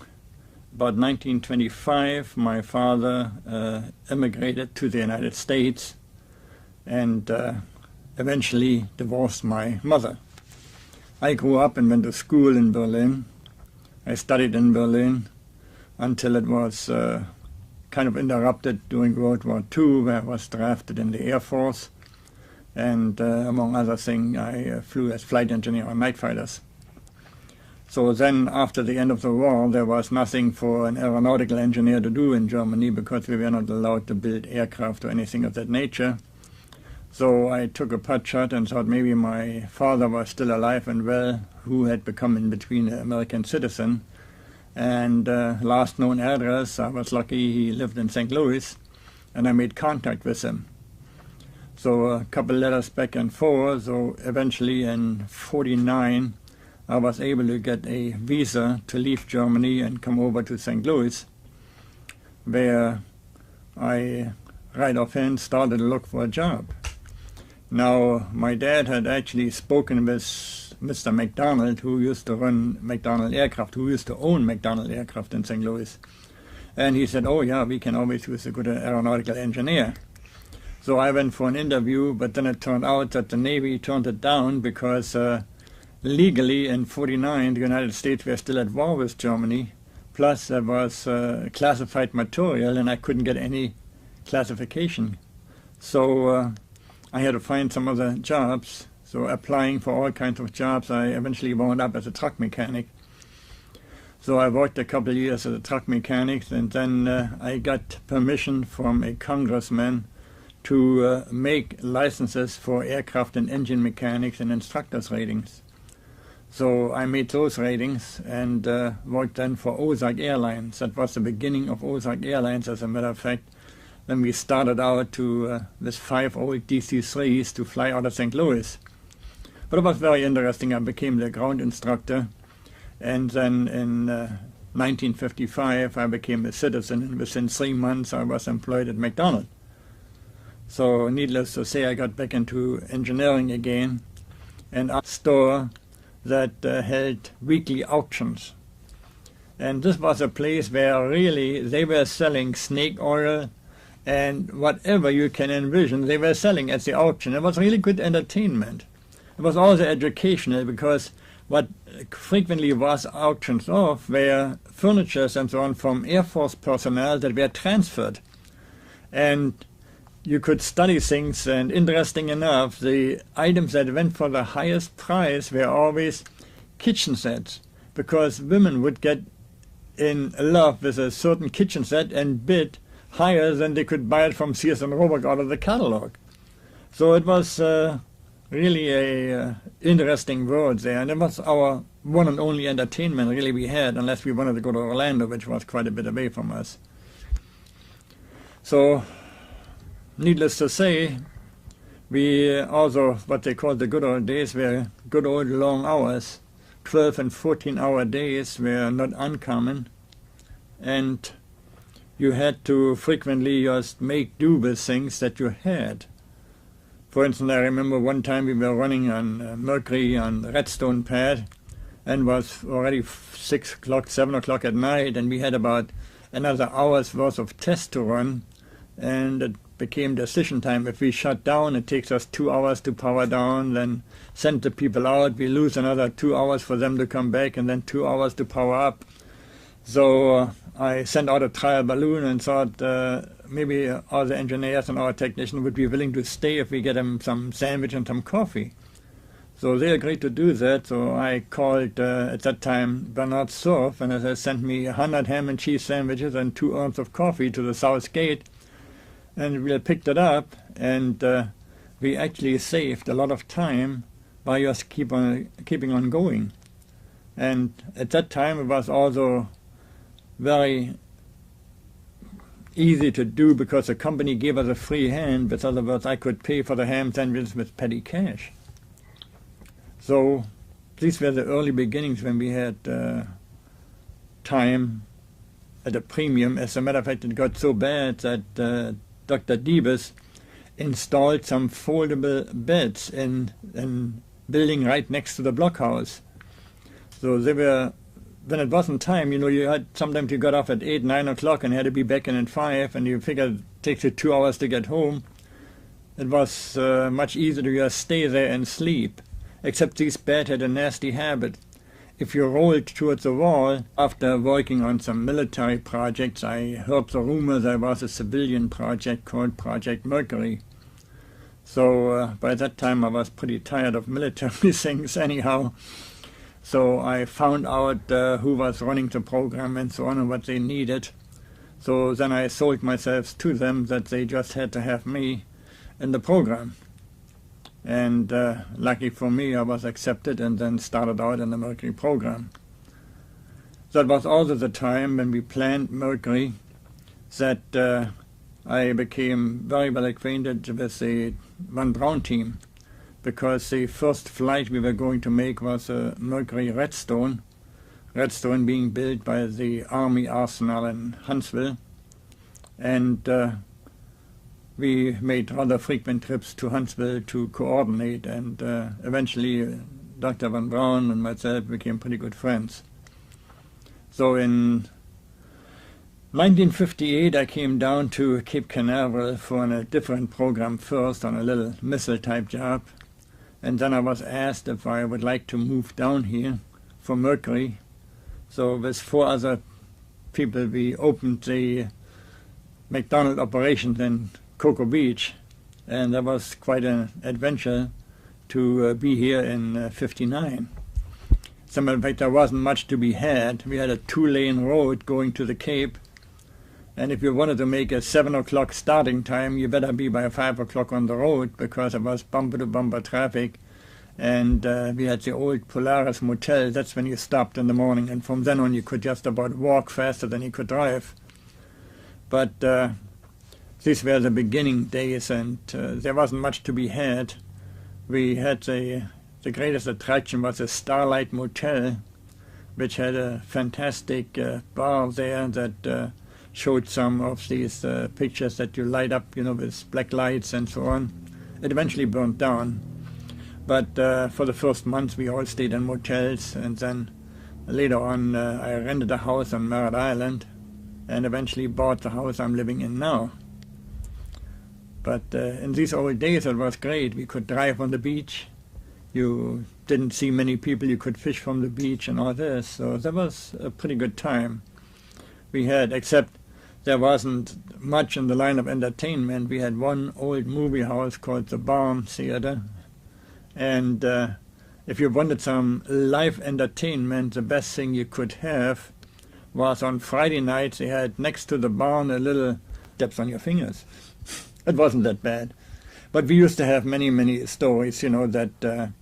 1925, my father emigrated to the United States and eventually divorced my mother. I grew up and went to school in Berlin. I studied in Berlin until it was kind of interrupted during World War II, where I was drafted in the Air Force. And among other things, I flew as flight engineer on night fighters. So then, after the end of the war, there was nothing for an aeronautical engineer to do in Germany because we were not allowed to build aircraft or anything of that nature. So I took a pot shot and thought maybe my father was still alive and well, who had become in between an American citizen. And last known address, I was lucky he lived in St. Louis, and I made contact with him. So a couple letters back and forth, so eventually in '49 I was able to get a visa to leave Germany and come over to St. Louis, where I right offhand started to look for a job. Now, my dad had actually spoken with Mr. McDonald, who used to run McDonald Aircraft, who used to own McDonald Aircraft in St. Louis. And he said, oh yeah, we can always use a good aeronautical engineer. So I went for an interview, but then it turned out that the Navy turned it down because legally in '49 the United States were still at war with Germany, plus there was classified material and I couldn't get any classification. So I had to find some other jobs. So applying for all kinds of jobs, I eventually wound up as a truck mechanic. So I worked a couple of years as a truck mechanic, and then I got permission from a congressman to make licenses for aircraft and engine mechanics and instructors ratings. So I made those ratings and worked then for Ozark Airlines. That was the beginning of Ozark Airlines, as a matter of fact, when we started out to with 5 old DC-3s to fly out of St. Louis. But it was very interesting. I became the ground instructor, and then in 1955 I became a citizen, and within 3 months I was employed at McDonald's. So needless to say, I got back into engineering again, and a store that held weekly auctions. And this was a place where really they were selling snake oil and whatever you can envision, they were selling at the auction. It was really good entertainment. It was also educational, because what frequently was auctions off were furnitures and so on from Air Force personnel that were transferred. And you could study things, and interesting enough, the items that went for the highest price were always kitchen sets, because women would get in love with a certain kitchen set and bid higher than they could buy it from Sears and Roebuck out of the catalog. So it was really a interesting world there, and it was our one and only entertainment really we had, unless we wanted to go to Orlando, which was quite a bit away from us. So needless to say, we also, what they call the good old days, were good old long hours. 12 and 14-hour days were not uncommon, and you had to frequently just make do with things that you had. For instance, I remember one time we were running on Mercury on the Redstone pad, and was already 6 o'clock, 7 o'clock at night, and we had about another hour's worth of tests to run, and it became decision time. If we shut down, it takes us 2 hours to power down, then send the people out, we lose another 2 hours for them to come back, and then 2 hours to power up. So I sent out a trial balloon and thought maybe all the engineers and our technicians would be willing to stay if we get them some sandwich and some coffee. So they agreed to do that. So I called at that time Bernard Surf, and they sent me 100 ham and cheese sandwiches and 2 ounces of coffee to the South Gate. And we picked it up, and we actually saved a lot of time by just keeping on going. And at that time it was also very easy to do, because the company gave us a free hand. With other words, I could pay for the ham sandwiches with petty cash. So these were the early beginnings when we had time at a premium. As a matter of fact, it got so bad that Dr. Diebes installed some foldable beds in building right next to the blockhouse. So they were, when it wasn't time, you had, sometimes you got off at 8, 9 o'clock and had to be back in at 5, and you figured it takes you 2 hours to get home. It was much easier to just stay there and sleep, except these beds had a nasty habit. If you rolled towards the wall, after working on some military projects, I heard the rumor there was a civilian project called Project Mercury. So by that time I was pretty tired of military things anyhow. So I found out who was running the program and so on, and what they needed. So then I sold myself to them, that they just had to have me in the program. And lucky for me, I was accepted and then started out in the Mercury program. That was also the time when we planned Mercury that I became very well acquainted with the Von Braun team, because the first flight we were going to make was a Mercury Redstone, Redstone being built by the Army Arsenal in Huntsville. And we made rather frequent trips to Huntsville to coordinate, and eventually Dr. Von Braun and myself became pretty good friends. So in 1958, I came down to Cape Canaveral for a different program first, on a little missile-type job. And then I was asked if I would like to move down here for Mercury. So with 4 other people, we opened the McDonald operations in Cocoa Beach. And that was quite an adventure to be here in '59. As a matter of fact, there wasn't much to be had. We had a 2-lane road going to the Cape. And if you wanted to make a 7 o'clock starting time, you better be by 5 o'clock on the road, because it was bumper-to-bumper traffic. And we had the old Polaris Motel. That's when you stopped in the morning. And from then on, you could just about walk faster than you could drive. But these were the beginning days, and there wasn't much to be had. We had the greatest attraction was a Starlight Motel, which had a fantastic bar there that showed some of these pictures that you light up, with black lights and so on. It eventually burned down. But for the first month, we all stayed in motels, and then later on, I rented a house on Merritt Island, and eventually bought the house I'm living in now. But in these old days, it was great. We could drive on the beach. You didn't see many people. You could fish from the beach and all this. So that was a pretty good time we had, except there wasn't much in the line of entertainment. We had one old movie house called the Barn Theater. And if you wanted some live entertainment, the best thing you could have was on Friday nights, they had next to the barn a little steps on your fingers. It wasn't that bad. But we used to have many, many stories, that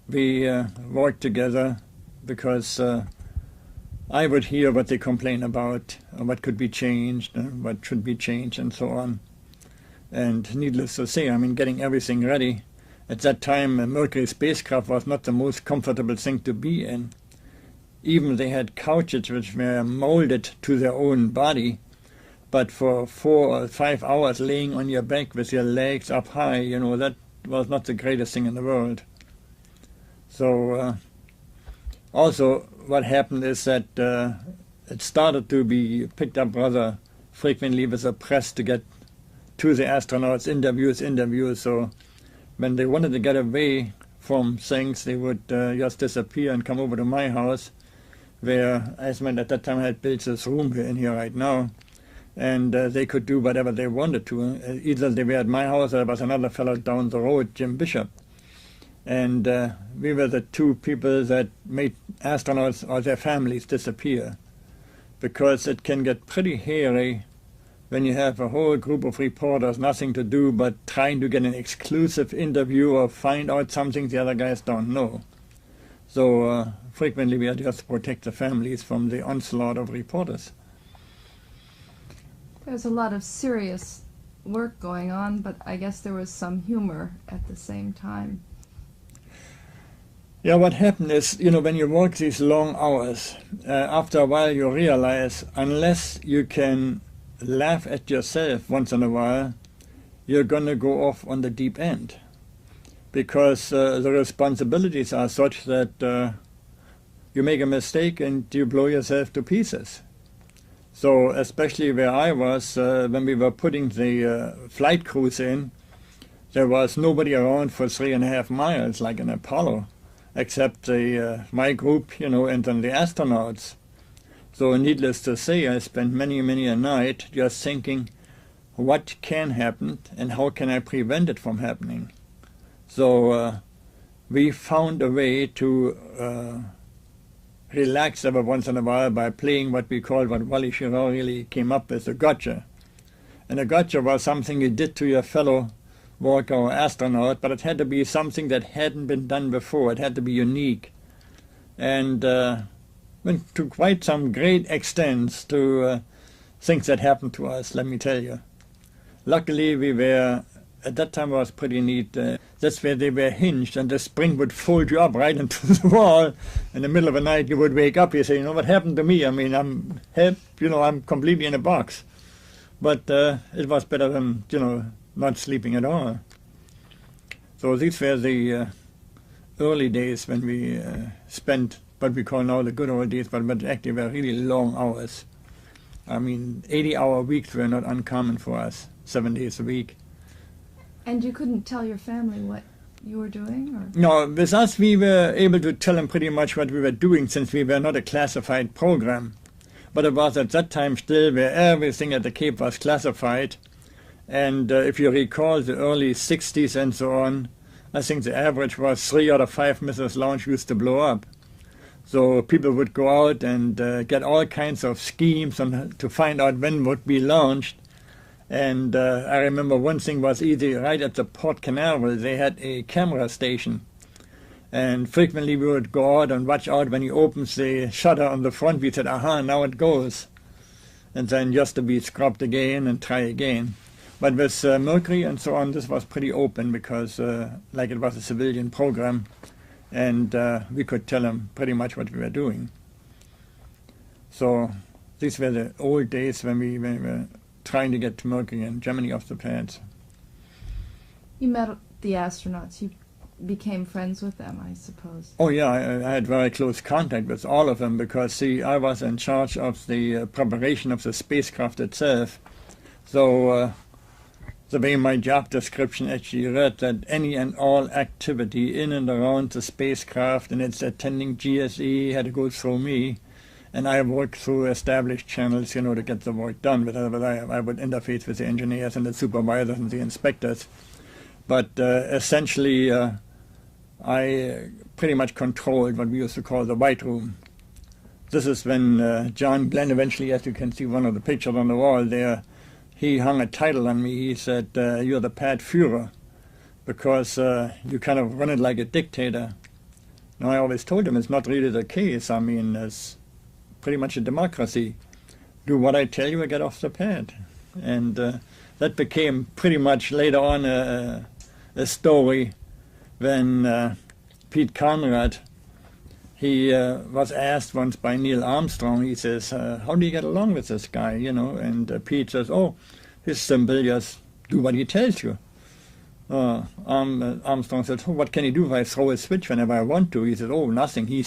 we worked together, because I would hear what they complain about, what could be changed, what should be changed, and so on. And needless to say, getting everything ready. At that time, a Mercury spacecraft was not the most comfortable thing to be in. Even they had couches which were molded to their own body, but for 4 or 5 hours laying on your back with your legs up high, that was not the greatest thing in the world. So also what happened is that it started to be picked up rather frequently with the press to get to the astronauts, interviews. So when they wanted to get away from things, they would just disappear and come over to my house, where Iceman at that time had built this room in here right now. And they could do whatever they wanted to. Either they were at my house, or there was another fellow down the road, Jim Bishop. And we were the 2 people that made astronauts or their families disappear. Because it can get pretty hairy when you have a whole group of reporters, nothing to do but trying to get an exclusive interview or find out something the other guys don't know. So frequently we had just to protect the families from the onslaught of reporters. There was a lot of serious work going on, but I guess there was some humor at the same time. Yeah, what happened is, when you work these long hours, after a while you realize unless you can laugh at yourself once in a while, you're going to go off on the deep end. Because the responsibilities are such that you make a mistake and you blow yourself to pieces. So especially where I was, when we were putting the flight crews in, there was nobody around for 3.5 miles, like in Apollo, except my group, and then the astronauts. So needless to say, I spent many, many a night just thinking, what can happen and how can I prevent it from happening? So we found a way to relax every once in a while by playing what we called, what Wally Schirra really came up with, a gotcha. And a gotcha was something you did to your fellow worker or astronaut, but it had to be something that hadn't been done before. It had to be unique. And went to quite some great extents to things that happened to us, let me tell you. Luckily, we were, at that time it was pretty neat. That's where they were hinged, and the spring would fold you up right into the wall. In the middle of the night, you would wake up, you say, what happened to me? I'm completely in a box. But it was better than, not sleeping at all. So these were the early days when we spent what we call now the good old days, but actually were really long hours. I mean, 80-hour weeks were not uncommon for us, 7 days a week. And you couldn't tell your family what you were doing? Or? No, with us we were able to tell them pretty much what we were doing, since we were not a classified program. But it was at that time still where everything at the Cape was classified. And if you recall the early 60s and so on, I think the average was 3 out of 5 missiles launched used to blow up. So people would go out and get all kinds of schemes on to find out when would be launched. And I remember one thing was easy. Right at the Port Canaveral, they had a camera station. And frequently we would go out and watch out when he opens the shutter on the front. We said, aha, now it goes. And then just to be scrubbed again and try again. But with Mercury and so on, this was pretty open because like it was a civilian program. And we could tell them pretty much what we were doing. So these were the old days when we were trying to get Mercury and Germany off the pads. You met the astronauts. You became friends with them, I suppose. Oh yeah, I had very close contact with all of them because, see, I was in charge of the preparation of the spacecraft itself. So the way my job description actually read, that any and all activity in and around the spacecraft and its attending GSE had to go through me. And I worked through established channels, you know, to get the work done. But I would interface with the engineers and the supervisors and the inspectors. But essentially, I pretty much controlled what we used to call the White Room. This is when John Glenn eventually, as you can see one of the pictures on the wall there, he hung a title on me. He said, you're the pad Führer, because you kind of run it like a dictator. Now, I always told him it's not really the case. I mean, it's pretty much a democracy. Do what I tell you or get off the pad. And that became pretty much later on a story when Pete Conrad, he was asked once by Neil Armstrong, he says, how do you get along with this guy, you know? And Pete says, oh, he's simple, just do what he tells you. Armstrong said, oh, what can he do if I throw a switch whenever I want to? He said, oh, nothing, he's